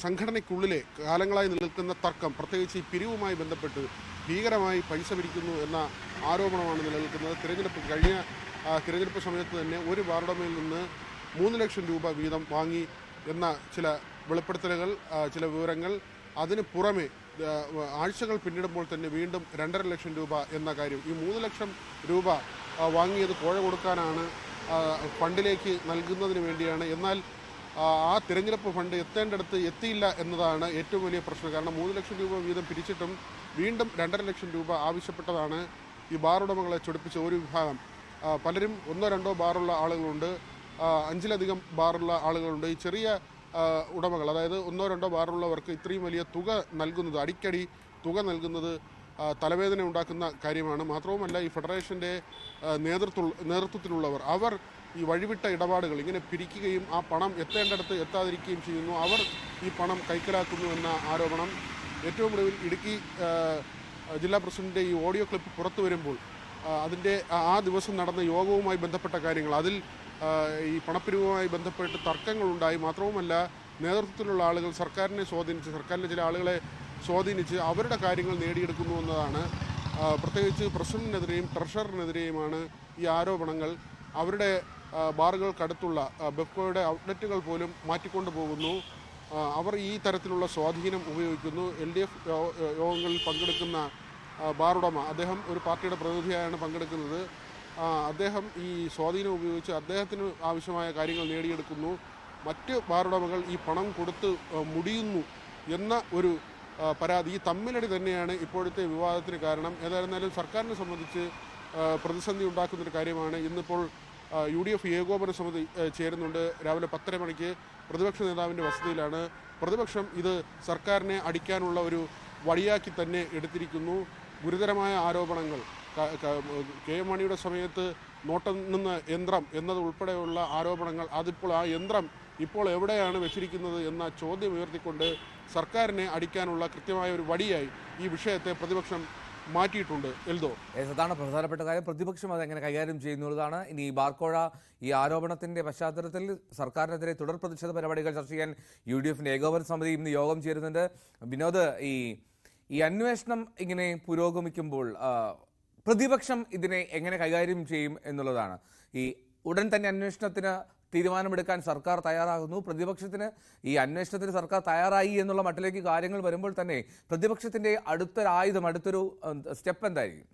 സംഘടനയ്ക്കുള്ളിലെ കാലങ്ങളായി നിൽക്കുന്ന തർക്കം, പ്രത്യേകിച്ച് ഈ പിരിവുമായി ബന്ധപ്പെട്ട് ഭീകരമായി പൈസ പിരിക്കുന്നു എന്ന ആരോപണമാണ് നിലനിൽക്കുന്നത്. കഴിഞ്ഞ തിരഞ്ഞെടുപ്പ് സമയത്ത് തന്നെ ഒരു ബാറുടമയിൽ നിന്ന് 3 ലക്ഷം രൂപ വീതം വാങ്ങി എന്ന ചില വെളിപ്പെടുത്തലുകൾ, ചില വിവരങ്ങൾ. അതിന് പുറമെ ആഴ്ചകൾ പിന്നിടുമ്പോൾ തന്നെ വീണ്ടും 2.5 ലക്ഷം രൂപ എന്ന കാര്യം. ഈ 3 ലക്ഷം രൂപ വാങ്ങിയത് കോഴ കൊടുക്കാനാണ്, ഫണ്ടിലേക്ക് നൽകുന്നതിന് വേണ്ടിയാണ്. എന്നാൽ ആ തിരഞ്ഞെടുപ്പ് ഫണ്ട് എത്തേണ്ടടുത്ത് എത്തിയില്ല എന്നതാണ് ഏറ്റവും വലിയ പ്രശ്നം. കാരണം 3 ലക്ഷം രൂപ വീതം പിരിച്ചിട്ടും വീണ്ടും 2.5 ലക്ഷം രൂപ ആവശ്യപ്പെട്ടതാണ് ഈ ബാറുടമകളെ ചൊടിപ്പിച്ച ഒരു വിഭാഗം. പലരും 1-2 ബാറുള്ള ആളുകളുണ്ട്, 5-ലധികം ബാറുള്ള ആളുകളുണ്ട്. ഈ ചെറിയ ഉടമകൾ, അതായത് 1-2 ബാറുള്ളവർക്ക് ഇത്രയും വലിയ തുക നൽകുന്നത്, അടിക്കടി തുക നൽകുന്നത് തലവേദന ഉണ്ടാക്കുന്ന കാര്യമാണ്. മാത്രവുമല്ല, ഈ ഫെഡറേഷൻ്റെ നേതൃത്വത്തിലുള്ളവർ അവർ ഈ വഴിവിട്ട ഇടപാടുകൾ ഇങ്ങനെ പിരിക്കുകയും ആ പണം എത്തേണ്ടടുത്ത് എത്താതിരിക്കുകയും ചെയ്യുന്നു. അവർ ഈ പണം കൈക്കലാക്കുന്നു എന്ന ആരോപണം. ഏറ്റവും ഒടുവിൽ ഇടുക്കി ജില്ലാ പ്രസിഡന്റിൻ്റെ ഈ ഓഡിയോ ക്ലിപ്പ് പുറത്തു വരുമ്പോൾ അതിൻ്റെ ആ ദിവസം നടന്ന യോഗവുമായി ബന്ധപ്പെട്ട കാര്യങ്ങൾ, അതിൽ ഈ പണപ്പിരിവുമായി ബന്ധപ്പെട്ട് തർക്കങ്ങളുണ്ടായി. മാത്രവുമല്ല, നേതൃത്വത്തിലുള്ള ആളുകൾ സർക്കാരിനെ സ്വാധീനിച്ച്, സർക്കാരിലെ ചില ആളുകളെ സ്വാധീനിച്ച് അവരുടെ കാര്യങ്ങൾ നേടിയെടുക്കുന്നു എന്നതാണ്. പ്രത്യേകിച്ച് പ്രസിഡന്റിനെതിരെയും ട്രഷററിനെതിരെയുമാണ് ഈ ആരോപണങ്ങൾ. അവരുടെ ബാറുകൾക്കടുത്തുള്ള ബെഫ്കോയുടെ ഔട്ട്ലെറ്റുകൾ പോലും മാറ്റിക്കൊണ്ടു പോകുന്നു. അവർ ഈ തരത്തിലുള്ള സ്വാധീനം ഉപയോഗിക്കുന്നു. LDF യോഗങ്ങളിൽ പങ്കെടുക്കുന്ന ബാറുടമ, അദ്ദേഹം ഒരു പാർട്ടിയുടെ പ്രതിനിധിയായാണ് പങ്കെടുക്കുന്നത്. അദ്ദേഹം ഈ സ്വാധീനം ഉപയോഗിച്ച് അദ്ദേഹത്തിന് ആവശ്യമായ കാര്യങ്ങൾ നേടിയെടുക്കുന്നു. മറ്റ് ബാറുടമകൾ ഈ പണം കൊടുത്ത് മുടിയുന്നു എന്ന ഒരു പരാതി, ഈ തമ്മിലടി തന്നെയാണ് ഇപ്പോഴത്തെ വിവാദത്തിന് കാരണം. ഏതായിരുന്നാലും സർക്കാരിനെ സംബന്ധിച്ച് പ്രതിസന്ധി ഉണ്ടാക്കുന്നൊരു കാര്യമാണ്. ഇന്നിപ്പോൾ UDF ഏകോപന സമിതി ചേരുന്നുണ്ട്. രാവിലെ 10:30 മണിക്ക് പ്രതിപക്ഷ നേതാവിൻ്റെ വസതിയിലാണ്. പ്രതിപക്ഷം ഇത് സർക്കാരിനെ അടിക്കാനുള്ള ഒരു വഴിയാക്കി തന്നെ എടുത്തിരിക്കുന്നു. ഗുരുതരമായ ആരോപണങ്ങൾ, KM മാണിയുടെ സമയത്ത് നോട്ടെണ്ണുന്ന യന്ത്രം എന്നതുൾപ്പെടെയുള്ള ആരോപണങ്ങൾ, അതിപ്പോൾ ആ യന്ത്രം ഇപ്പോൾ എവിടെയാണ് വെച്ചിരിക്കുന്നത് എന്ന ചോദ്യം ഉയർത്തിക്കൊണ്ട് സർക്കാരിനെ അടിക്കാനുള്ള കൃത്യമായ ഒരു വടിയായി ഈ വിഷയത്തെ പ്രതിപക്ഷം മാറ്റിയിട്ടുണ്ട്. എൽദോ, അതാണ് പ്രധാനപ്പെട്ട കാര്യം. പ്രതിപക്ഷം അതെങ്ങനെ കൈകാര്യം ചെയ്യുന്നതാണ്. ഇനി ബാർക്കോഴ ഈ ആരോപണത്തിന്റെ പശ്ചാത്തലത്തിൽ സർക്കാരിനെതിരെ തുടർ പ്രതിഷേധ പരിപാടികൾ ചർച്ച ചെയ്യാൻ UDFന്റെ ഏകോപന സമിതി ഇന്ന് യോഗം ചേരുന്നുണ്ട്. വിനോദ്, ഈ അന്വേഷണം ഇങ്ങനെ പുരോഗമിക്കുമ്പോൾ പ്രതിപക്ഷം ഇതിനെ എങ്ങനെ കൈകാര്യം ചെയ്യും എന്നുള്ളതാണ്. ഈ ഉടൻ തന്നെ അന്വേഷണത്തിന് തീരുമാനമെടുക്കാൻ സർക്കാർ തയ്യാറാകുന്നു. പ്രതിപക്ഷത്തിന് ഈ അന്വേഷണത്തിന് സർക്കാർ തയ്യാറായി എന്നുള്ള മട്ടിലേക്ക് കാര്യങ്ങൾ വരുമ്പോൾ തന്നെ പ്രതിപക്ഷത്തിന്റെ അടുത്തൊരായുധം, അടുത്തൊരു സ്റ്റെപ്പ് എന്തായിരിക്കും?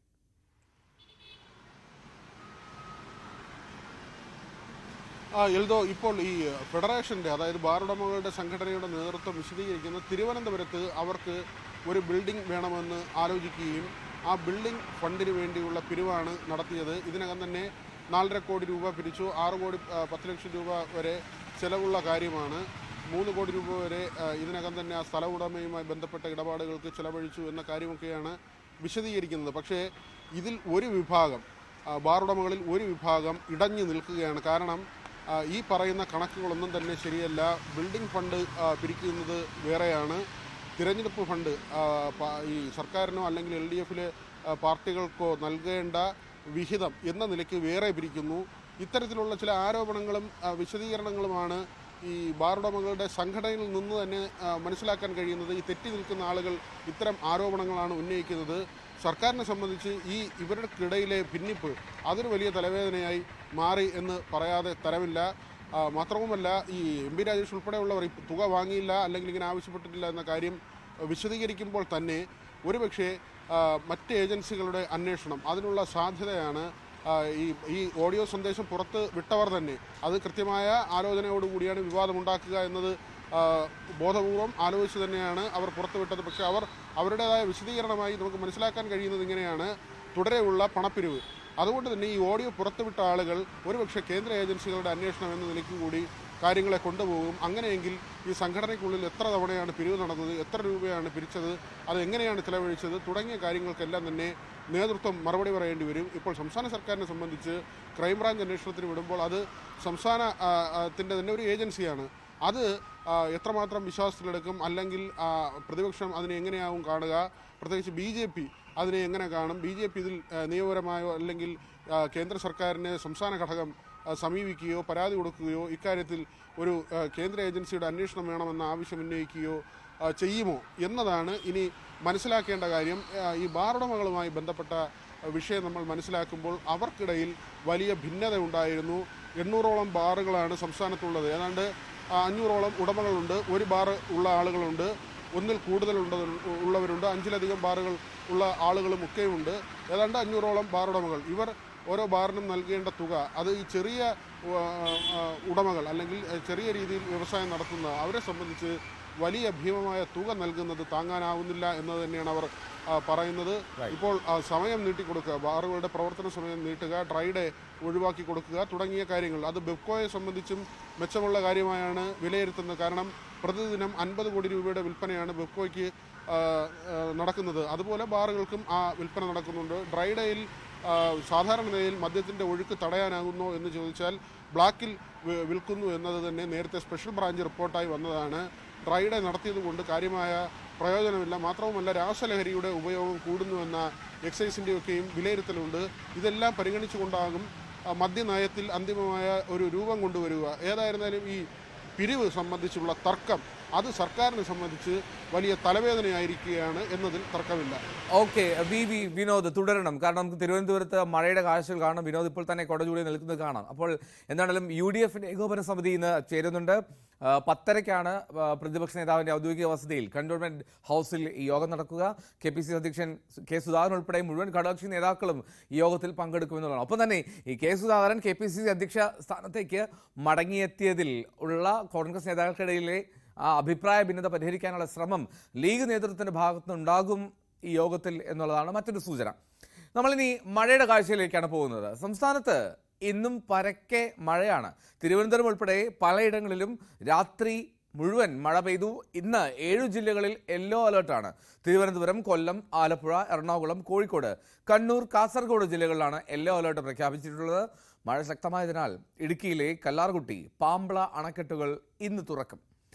എൽദോ, ഇപ്പോൾ ഈ ഫെഡറേഷൻ്റെ, അതായത് ബാറുടമകളുടെ സംഘടനയുടെ നേതൃത്വം വിശദീകരിക്കുന്ന തിരുവനന്തപുരത്ത് അവർക്ക് ഒരു ബിൽഡിംഗ് വേണമെന്ന് ആലോചിക്കുകയും ആ ബിൽഡിംഗ് ഫണ്ടിന് വേണ്ടിയുള്ള പിരിവാണ് നടത്തിയത്. ഇതിനകം തന്നെ 4.5 കോടി രൂപ പിരിച്ചു. 6 കോടി 10 ലക്ഷം രൂപ വരെ ചിലവുള്ള കാര്യമാണ്. 3 കോടി രൂപ വരെ ഇതിനകം തന്നെ ആ സ്ഥല ഉടമയുമായി ബന്ധപ്പെട്ട ഇടപാടുകൾക്ക് ചിലവഴിച്ചു എന്ന കാര്യമൊക്കെയാണ് വിശദീകരിക്കുന്നത്. പക്ഷേ ഇതിൽ ഒരു വിഭാഗം, ബാറുടമകളിൽ ഒരു വിഭാഗം ഇടഞ്ഞു നിൽക്കുകയാണ്. കാരണം ഈ പറയുന്ന കണക്കുകളൊന്നും തന്നെ ശരിയല്ല. ബിൽഡിംഗ് ഫണ്ട് പിരിക്കുന്നത് വേറെയാണ്, തിരഞ്ഞെടുപ്പ് ഫണ്ട് ഈ സർക്കാരിനോ അല്ലെങ്കിൽ LDFലെ പാർട്ടികൾക്കോ നൽകേണ്ട വിഹിതം എന്ന നിലയ്ക്ക് വേറെ പിരിക്കുന്നു. ഇത്തരത്തിലുള്ള ചില ആരോപണങ്ങളും വിശദീകരണങ്ങളുമാണ് ഈ ബാറുടമകളുടെ സംഘടനയിൽ നിന്ന് തന്നെ മനസ്സിലാക്കാൻ കഴിയുന്നത്. ഈ തെറ്റി നിൽക്കുന്ന ആളുകൾ ഇത്തരം ആരോപണങ്ങളാണ് ഉന്നയിക്കുന്നത്. സർക്കാരിനെ സംബന്ധിച്ച് ഇവർക്കിടയിലെ ഭിന്നിപ്പ് അതൊരു വലിയ തലവേദനയായി മാറി എന്ന് പറയാതെ തരമില്ല. മാത്രവുമല്ല, ഈ MP രാജേഷ് ഉൾപ്പെടെയുള്ളവർ ഈ തുക വാങ്ങിയില്ല അല്ലെങ്കിൽ ഇങ്ങനെ ആവശ്യപ്പെട്ടിട്ടില്ല എന്ന കാര്യം വിശദീകരിക്കുമ്പോൾ തന്നെ ഒരുപക്ഷെ മറ്റ് ഏജൻസികളുടെ അന്വേഷണം അതിനുള്ള സാധ്യതയാണ്. ഈ ഓഡിയോ സന്ദേശം പുറത്ത് വിട്ടവർ തന്നെ അത് കൃത്യമായ ആലോചനയോടുകൂടിയാണ് വിവാദമുണ്ടാക്കുക എന്നത് ബോധപൂർവം ആലോചിച്ച് തന്നെയാണ് അവർ പുറത്തുവിട്ടത്. പക്ഷേ അവരുടേതായ വിശദീകരണമായി നമുക്ക് മനസ്സിലാക്കാൻ കഴിയുന്നത് ഇങ്ങനെയാണ്: തുടരെയുള്ള പണപ്പിരിവ്. അതുകൊണ്ട് തന്നെ ഈ ഓഡിയോ പുറത്തുവിട്ട ആളുകൾ ഒരുപക്ഷെ കേന്ദ്ര ഏജൻസികളുടെ അന്വേഷണം എന്ന നിലയ്ക്ക് കൂടി കാര്യങ്ങളെ കൊണ്ടുപോകും. അങ്ങനെയെങ്കിൽ ഈ സംഘടനയ്ക്കുള്ളിൽ എത്ര തവണയാണ് പിരിവ് നടന്നത്, എത്ര രൂപയാണ് പിരിച്ചത്, അത് എങ്ങനെയാണ് ചിലവഴിച്ചത് തുടങ്ങിയ കാര്യങ്ങൾക്കെല്ലാം തന്നെ നേതൃത്വം മറുപടി പറയേണ്ടി വരും. ഇപ്പോൾ സംസ്ഥാന സർക്കാരിനെ സംബന്ധിച്ച് ക്രൈംബ്രാഞ്ച് അന്വേഷണത്തിന് വിടുമ്പോൾ അത് സംസ്ഥാനത്തിൻ്റെ തന്നെ ഒരു ഏജൻസിയാണ്. അത് എത്രമാത്രം വിശ്വാസത്തിലെടുക്കും, അല്ലെങ്കിൽ പ്രതിപക്ഷം അതിനെ എങ്ങനെയാവും കാണുക, പ്രത്യേകിച്ച് BJP അതിനെ എങ്ങനെ കാണും, BJP ഇതിൽ നിയമപരമായോ അല്ലെങ്കിൽ കേന്ദ്ര സർക്കാരിനെ സംസ്ഥാന ഘടകം സമീപിക്കുകയോ പരാതി കൊടുക്കുകയോ ഇക്കാര്യത്തിൽ ഒരു കേന്ദ്ര ഏജൻസിയുടെ അന്വേഷണം വേണമെന്ന ആവശ്യം ഉന്നയിക്കുകയോ ചെയ്യുമോ എന്നതാണ് ഇനി മനസ്സിലാക്കേണ്ട കാര്യം. ഈ ബാറുടമകളുമായി ബന്ധപ്പെട്ട വിഷയം നമ്മൾ മനസ്സിലാക്കുമ്പോൾ അവർക്കിടയിൽ വലിയ ഭിന്നത ഉണ്ടായിരുന്നു. 800ഓളം ബാറുകളാണ് സംസ്ഥാനത്തുള്ളത്. ഏതാണ്ട് 500ഓളം ഉടമകളുണ്ട്. ഒരു ബാർ ഉള്ള ആളുകളുണ്ട്, ഒന്നിൽ കൂടുതൽ ഉള്ളവരുണ്ട്, 5-ലധികം ബാറുകൾ ഉള്ള ആളുകളും ഒക്കെയുണ്ട്. ഏതാണ്ട് 500ഓളം ബാറുടമകൾ. ഇവർ ഓരോ ബാറിനും നൽകേണ്ട തുക, അത് ഈ ചെറിയ ഉടമകൾ അല്ലെങ്കിൽ ചെറിയ രീതിയിൽ വ്യവസായം നടത്തുന്ന അവരെ സംബന്ധിച്ച് വലിയ ഭീമമായ തുക നൽകുന്നത് താങ്ങാനാവുന്നില്ല എന്നത് തന്നെയാണ് അവർ പറയുന്നത്. ഇപ്പോൾ സമയം നീട്ടിക്കൊടുക്കുക, ബാറുകളുടെ പ്രവർത്തന സമയം നീട്ടുക, ഡ്രൈ ഡേ ഒഴിവാക്കി കൊടുക്കുക തുടങ്ങിയ കാര്യങ്ങൾ അത് ബെപ്കോയെ സംബന്ധിച്ചും മെച്ചമുള്ള കാര്യമായാണ് വിലയിരുത്തുന്നത്. കാരണം പ്രതിദിനം 50 കോടി രൂപയുടെ വിൽപ്പനയാണ് ബെപ്കോയ്ക്ക് നടക്കുന്നത്. അതുപോലെ ബാറുകൾക്കും ആ വിൽപ്പന നടക്കുന്നുണ്ട്. ഡ്രൈ ഡേയിൽ സാധാരണ നിലയിൽ മദ്യത്തിൻ്റെ ഒഴുക്ക് തടയാനാകുന്നോ എന്ന് ചോദിച്ചാൽ ബ്ലാക്കിൽ വിൽക്കുന്നു എന്നത് തന്നെ നേരത്തെ സ്പെഷ്യൽ ബ്രാഞ്ച് റിപ്പോർട്ടായി വന്നതാണ്. ഡ്രൈ ഡേ നടത്തിയതുകൊണ്ട് കാര്യമായ പ്രയോജനമില്ല. മാത്രവുമല്ല രാസലഹരിയുടെ ഉപയോഗം കൂടുന്നുവെന്ന എക്സൈസിൻ്റെയൊക്കെയും വിലയിരുത്തലുണ്ട്. ഇതെല്ലാം പരിഗണിച്ചുകൊണ്ടാകും മദ്യനയത്തിൽ അന്തിമമായ ഒരു രൂപം കൊണ്ടുവരിക. ഏതായിരുന്നാലും ഈ പിരിവ് സംബന്ധിച്ചുള്ള തർക്കം അത് സർക്കാരിനെ സംബന്ധിച്ച് വലിയ തലവേദനയായിരിക്കുകയാണ് എന്നതിൽ തർക്കമില്ല. ഓക്കെ, വിനോദ് തുടരണം. കാരണം നമുക്ക് തിരുവനന്തപുരത്ത് മഴയുടെ കാഴ്ചകൾ കാണാം. വിനോദ് ഇപ്പോൾ തന്നെ കൊടചൂടി നിൽക്കുന്നത് കാണാം. അപ്പോൾ എന്താണെങ്കിലും UDF ഏകോപന സമിതി ഇന്ന് ചേരുന്നുണ്ട്. 10:30 പ്രതിപക്ഷ നേതാവിന്റെ ഔദ്യോഗിക വസതിയിൽ കന്റോൺമെന്റ് ഹൗസിൽ ഈ യോഗം നടക്കുക. KPCC അധ്യക്ഷൻ കെ സുധാകരൻ ഉൾപ്പെടെ മുഴുവൻ ഘടകകക്ഷി നേതാക്കളും ഈ യോഗത്തിൽ പങ്കെടുക്കുമെന്നുള്ളതാണ്. ഒപ്പം തന്നെ ഈ കെ സുധാകരൻ KPCC അധ്യക്ഷ സ്ഥാനത്തേക്ക് മടങ്ങിയെത്തിയതിൽ ഉള്ള കോൺഗ്രസ് നേതാക്കൾക്കിടയിലെ ആ അഭിപ്രായ ഭിന്നത പരിഹരിക്കാനുള്ള ശ്രമം ലീഗ് നേതൃത്വത്തിന്റെ ഭാഗത്തുനിന്നുണ്ടാകും ഈ യോഗത്തിൽ എന്നുള്ളതാണ് മറ്റൊരു സൂചന. നമ്മളിനി മഴയുടെ കാഴ്ചയിലേക്കാണ് പോകുന്നത്. സംസ്ഥാനത്ത് ഇന്നും പരക്കെ മഴയാണ്. തിരുവനന്തപുരം ഉൾപ്പെടെ പലയിടങ്ങളിലും രാത്രി മുഴുവൻ മഴ പെയ്തു. ഇന്ന് 7 ജില്ലകളിൽ യെല്ലോ അലേർട്ടാണ്. തിരുവനന്തപുരം, കൊല്ലം, ആലപ്പുഴ, എറണാകുളം, കോഴിക്കോട്, കണ്ണൂർ, കാസർഗോഡ് ജില്ലകളിലാണ് യെല്ലോ അലേർട്ട് പ്രഖ്യാപിച്ചിട്ടുള്ളത്. മഴ ശക്തമായതിനാൽ ഇടുക്കിയിലെ കല്ലാർകുട്ടി, പാമ്പള അണക്കെട്ടുകൾ ഇന്ന് തുറക്കും.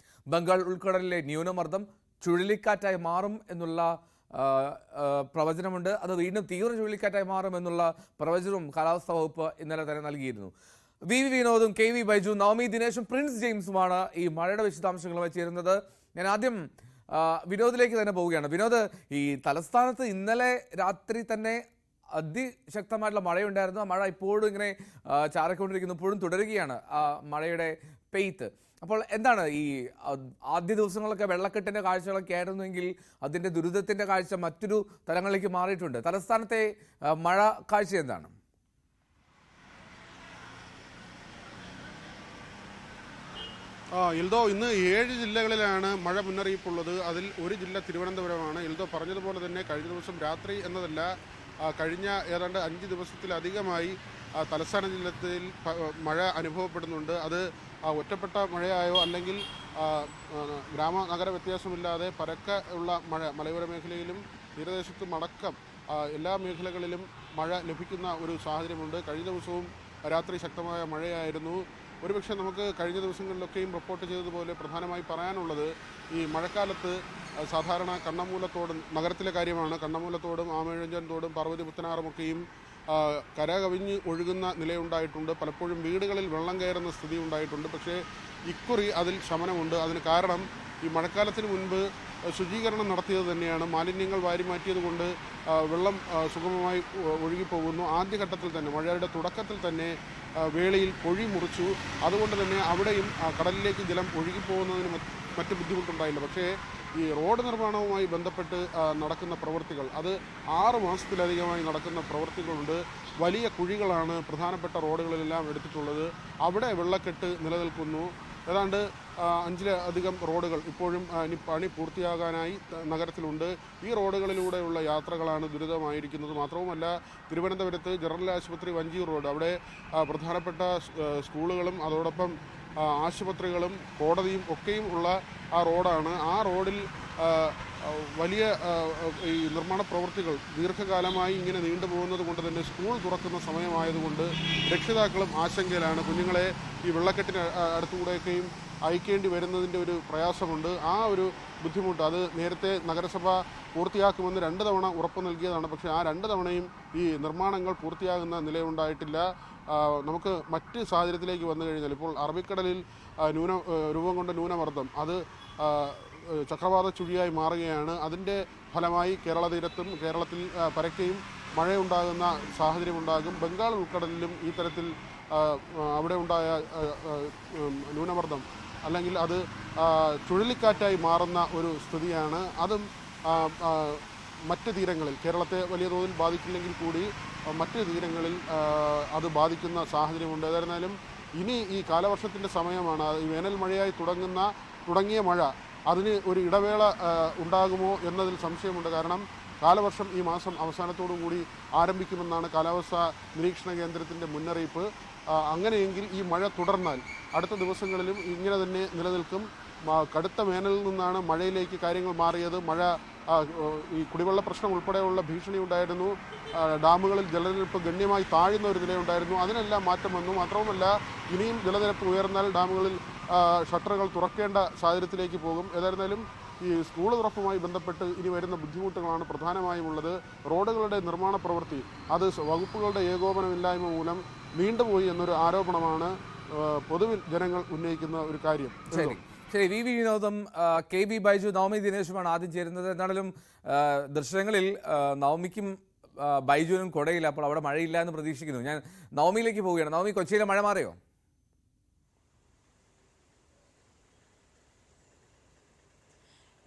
ബംഗാൾ ഉൾക്കടലിലെ ന്യൂനമർദ്ദം ചുഴലിക്കാറ്റായി മാറും എന്നുള്ള പ്രവചനമുണ്ട്. അത് വീണ്ടും തീവ്ര ചുഴലിക്കാറ്റായി മാറും എന്നുള്ള പ്രവചനവും കാലാവസ്ഥാ വകുപ്പ് ഇന്നലെ തന്നെ നൽകിയിരുന്നു. വിനോദും KV ബൈജു, നവമി ദിനേശും പ്രിൻസ് ജെയിംസുമാണ് ഈ മഴയുടെ വിശദാംശങ്ങളുമായി ചേരുന്നത്. ഞാൻ ആദ്യം വിനോദിലേക്ക് തന്നെ പോവുകയാണ്. വിനോദ്, ഈ തലസ്ഥാനത്ത് ഇന്നലെ രാത്രി തന്നെ അതിശക്തമായിട്ടുള്ള മഴയുണ്ടായിരുന്നു. ആ മഴ ഇപ്പോഴും ഇങ്ങനെ ചാറിക്കൊണ്ടിരിക്കുന്നു, ഇപ്പോഴും തുടരുകയാണ് ആ മഴയുടെ പെയ്ത്ത്. അപ്പോൾ എന്താണ് ഈ ആദ്യ ദിവസങ്ങളൊക്കെ വെള്ളക്കെട്ടിൻ്റെ കാഴ്ചകളൊക്കെ ആയിരുന്നുവെങ്കിൽ അതിൻ്റെ ദുരിതത്തിൻ്റെ കാഴ്ച മറ്റൊരു തലങ്ങളിലേക്ക് മാറിയിട്ടുണ്ട്. തലസ്ഥാനത്തെ മഴ കാഴ്ച എന്താണ്? എൽദോ, ഇന്ന് 7 ജില്ലകളിലാണ് മഴ മുന്നറിയിപ്പുള്ളത്. അതിൽ ഒരു ജില്ല തിരുവനന്തപുരമാണ്. എൽദോ പറഞ്ഞതുപോലെ തന്നെ കഴിഞ്ഞ ദിവസം രാത്രി എന്നതല്ല, കഴിഞ്ഞ ഏതാണ്ട് 5 ദിവസത്തിലധികമായി തലസ്ഥാന ജില്ലയിൽ മഴ അനുഭവപ്പെടുന്നുണ്ട്. അത് ഒറ്റപ്പെട്ട മഴയായോ അല്ലെങ്കിൽ ഗ്രാമ നഗര വ്യത്യാസമില്ലാതെ പരക്കെ ഉള്ള മഴ മലയോര മേഖലയിലും തീരദേശത്തും അടക്കം എല്ലാ മേഖലകളിലും മഴ ലഭിക്കുന്ന ഒരു സാഹചര്യമുണ്ട്. കഴിഞ്ഞ ദിവസവും രാത്രി ശക്തമായ മഴയായിരുന്നു. ഒരുപക്ഷെ നമുക്ക് കഴിഞ്ഞ ദിവസങ്ങളിലൊക്കെയും റിപ്പോർട്ട് ചെയ്തതുപോലെ പ്രധാനമായി പറയാനുള്ളത് ഈ മഴക്കാലത്ത് സാധാരണ കണ്ണമൂലത്തോടും നഗരത്തിലെ കാര്യമാണ്. കണ്ണമൂലത്തോടും ആമഴഞ്ചൻ തോടും പാർവതി പുത്തനാറുമൊക്കെയും കരകവിഞ്ഞ് ഒഴുകുന്ന നിലയുണ്ടായിട്ടുണ്ട്. പലപ്പോഴും വീടുകളിൽ വെള്ളം കയറുന്ന സ്ഥിതി ഉണ്ടായിട്ടുണ്ട്. പക്ഷേ ഇക്കുറി അതിൽ ശമനമുണ്ട്. അതിന് കാരണം ഈ മഴക്കാലത്തിന് മുൻപ് ശുചീകരണം നടത്തിയത് തന്നെയാണ്. മാലിന്യങ്ങൾ വാരിമാറ്റിയത് കൊണ്ട് വെള്ളം സുഗമമായി ഒഴുകിപ്പോകുന്നു. ആദ്യഘട്ടത്തിൽ തന്നെ മഴയുടെ തുടക്കത്തിൽ തന്നെ വേളിയിൽ പൊഴി മുറിച്ചു. അതുകൊണ്ട് തന്നെ അവിടെയും കടലിലേക്ക് ജലം ഒഴുകിപ്പോകുന്നതിന് മറ്റ് ബുദ്ധിമുട്ടുണ്ടായില്ല. പക്ഷേ ഈ റോഡ് നിർമ്മാണവുമായി ബന്ധപ്പെട്ട് നടക്കുന്ന പ്രവൃത്തികൾ അത് 6 മാസത്തിലധികമായി നടക്കുന്ന പ്രവൃത്തികളുണ്ട്. വലിയ കുഴികളാണ് പ്രധാനപ്പെട്ട റോഡുകളിലെല്ലാം എടുത്തിട്ടുള്ളത്. അവിടെ വെള്ളക്കെട്ട് നിലനിൽക്കുന്നു. ഏതാണ്ട് 5-ലധികം റോഡുകൾ ഇപ്പോഴും ഇനി പണി പൂർത്തിയാകാനായി നഗരത്തിലുണ്ട്. ഈ റോഡുകളിലൂടെയുള്ള യാത്രകളാണ് ദുരിതമായിരിക്കുന്നത്. മാത്രവുമല്ല, തിരുവനന്തപുരത്ത് ജനറൽ ആശുപത്രി വഞ്ചി റോഡ്, അവിടെ പ്രധാനപ്പെട്ട സ്കൂളുകളും അതോടൊപ്പം ആശുപത്രികളും കോടതിയും ഒക്കെയും ഉള്ള ആ റോഡാണ്. ആ റോഡിൽ വലിയ ഈ നിർമ്മാണ പ്രവൃത്തികൾ ദീർഘകാലമായി ഇങ്ങനെ നീണ്ടുപോകുന്നത് കൊണ്ട് തന്നെ സ്കൂൾ തുറക്കുന്ന സമയമായതുകൊണ്ട് രക്ഷിതാക്കളും ആശങ്കയിലാണ്. കുഞ്ഞുങ്ങളെ ഈ വെള്ളക്കെട്ടിന് അടുത്തുകൂടെയൊക്കെയും അയക്കേണ്ടി വരുന്നതിൻ്റെ ഒരു പ്രയാസമുണ്ട്. ആ ഒരു ബുദ്ധിമുട്ട് അത് നേരത്തെ നഗരസഭ പൂർത്തിയാക്കുമെന്ന് 2 തവണ ഉറപ്പ് നൽകിയതാണ്. പക്ഷേ ആ 2 തവണയും ഈ നിർമ്മാണങ്ങൾ പൂർത്തിയാകുന്ന നിലയുണ്ടായിട്ടില്ല. നമുക്ക് മറ്റ് സാഹചര്യത്തിലേക്ക് വന്നു കഴിഞ്ഞാൽ ഇപ്പോൾ അറബിക്കടലിൽ രൂപം കൊണ്ട ന്യൂനമർദ്ദം അത് ചക്രവാത ചുഴിയായി മാറുകയാണ്. അതിൻ്റെ ഫലമായി കേരള തീരത്തും കേരളത്തിൽ പരക്കെയും മഴയുണ്ടാകുന്ന സാഹചര്യമുണ്ടാകും. ബംഗാൾ ഉൾക്കടലിലും ഈ തരത്തിൽ അവിടെ ഉണ്ടായ ന്യൂനമർദ്ദം അല്ലെങ്കിൽ അത് ചുഴലിക്കാറ്റായി മാറുന്ന ഒരു സ്ഥിതിയാണ്. അതും മറ്റ് തീരങ്ങളിൽ കേരളത്തെ വലിയ തോതിൽ ബാധിക്കില്ലെങ്കിൽ കൂടി മറ്റ് തീരങ്ങളിൽ അത് ബാധിക്കുന്ന സാഹചര്യമുണ്ട്. ഏതായിരുന്നാലും ഇനി ഈ കാലവർഷത്തിൻ്റെ സമയമാണ്. ഈ വേനൽ മഴയായി തുടങ്ങിയ മഴ അതിന് ഒരു ഇടവേള ഉണ്ടാകുമോ എന്നതിൽ സംശയമുണ്ട്. കാരണം കാലവർഷം ഈ മാസം അവസാനത്തോടു കൂടി ആരംഭിക്കുമെന്നാണ് കാലാവസ്ഥാ നിരീക്ഷണ കേന്ദ്രത്തിൻ്റെ മുന്നറിയിപ്പ്. അങ്ങനെയെങ്കിൽ ഈ മഴ തുടർന്നാൽ അടുത്ത ദിവസങ്ങളിലും ഇങ്ങനെ തന്നെ നിലനിൽക്കും. കടുത്ത വേനലിൽ നിന്നാണ് മഴയിലേക്ക് കാര്യങ്ങൾ മാറിയത്. മഴ ഈ കുടിവെള്ള പ്രശ്നം ഉൾപ്പെടെയുള്ള ഭീഷണി ഉണ്ടായിരുന്നു. ഡാമുകളിൽ ജലനിരപ്പ് ഗണ്യമായി താഴുന്ന ഒരു നിലയുണ്ടായിരുന്നു. അതിനെല്ലാം മാറ്റം വന്നു. മാത്രവുമല്ല, ഇനിയും ജലനിരപ്പ് ഉയർന്നാൽ ഡാമുകളിൽ ഷട്ടറുകൾ തുറക്കേണ്ട സാഹചര്യത്തിലേക്ക് പോകും. ഏതായിരുന്നാലും ഈ സ്കൂൾ തുറപ്പുമായി ബന്ധപ്പെട്ട് ഇനി വരുന്ന ബുദ്ധിമുട്ടുകളാണ് പ്രധാനമായും ഉള്ളത്. റോഡുകളുടെ നിർമ്മാണ പ്രവൃത്തി അത് വകുപ്പുകളുടെ ഏകോപനമില്ലായ്മ മൂലം നീണ്ടുപോയി എന്നൊരു ആരോപണമാണ് പൊതുവിൽ ജനങ്ങൾ ഉന്നയിക്കുന്ന ഒരു കാര്യം. ശരി, വി വിനോദം, കെ ബി ബൈജു, നവമി ദിനേശുമാണ് ആദ്യം ചേരുന്നത്. എന്നാലും ദൃശ്യങ്ങളിൽ നവമിക്കും ബൈജുവിനും കൊടയില്ല, അപ്പോൾ അവിടെ മഴയില്ല എന്ന് പ്രതീക്ഷിക്കുന്നു. ഞാൻ നവമിയിലേക്ക് പോവുകയാണ്. നവമി, കൊച്ചിയിലെ മഴ മാറിയോ?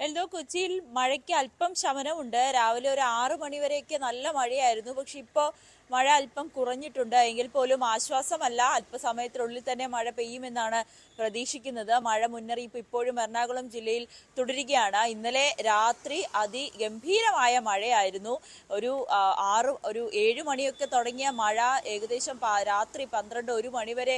എൽദോ, കൊച്ചിയിൽ മഴയ്ക്ക് അല്പം ശമനമുണ്ട്. രാവിലെ ഒരു 6 മണി വരെയൊക്കെ നല്ല മഴയായിരുന്നു. പക്ഷെ ഇപ്പോൾ മഴ അല്പം കുറഞ്ഞിട്ടുണ്ട്. എങ്കിൽ പോലും ആശ്വാസമല്ല. അല്പസമയത്തിനുള്ളിൽ തന്നെ മഴ പെയ്യുമെന്നാണ് പ്രതീക്ഷിക്കുന്നത്. മഴ മുന്നറിയിപ്പ് ഇപ്പോഴും എറണാകുളം ജില്ലയിൽ തുടരുകയാണ്. ഇന്നലെ രാത്രി അതിഗംഭീരമായ മഴയായിരുന്നു. ഒരു 7 മണിയൊക്കെ തുടങ്ങിയ മഴ ഏകദേശം രാത്രി 12-1 മണി വരെ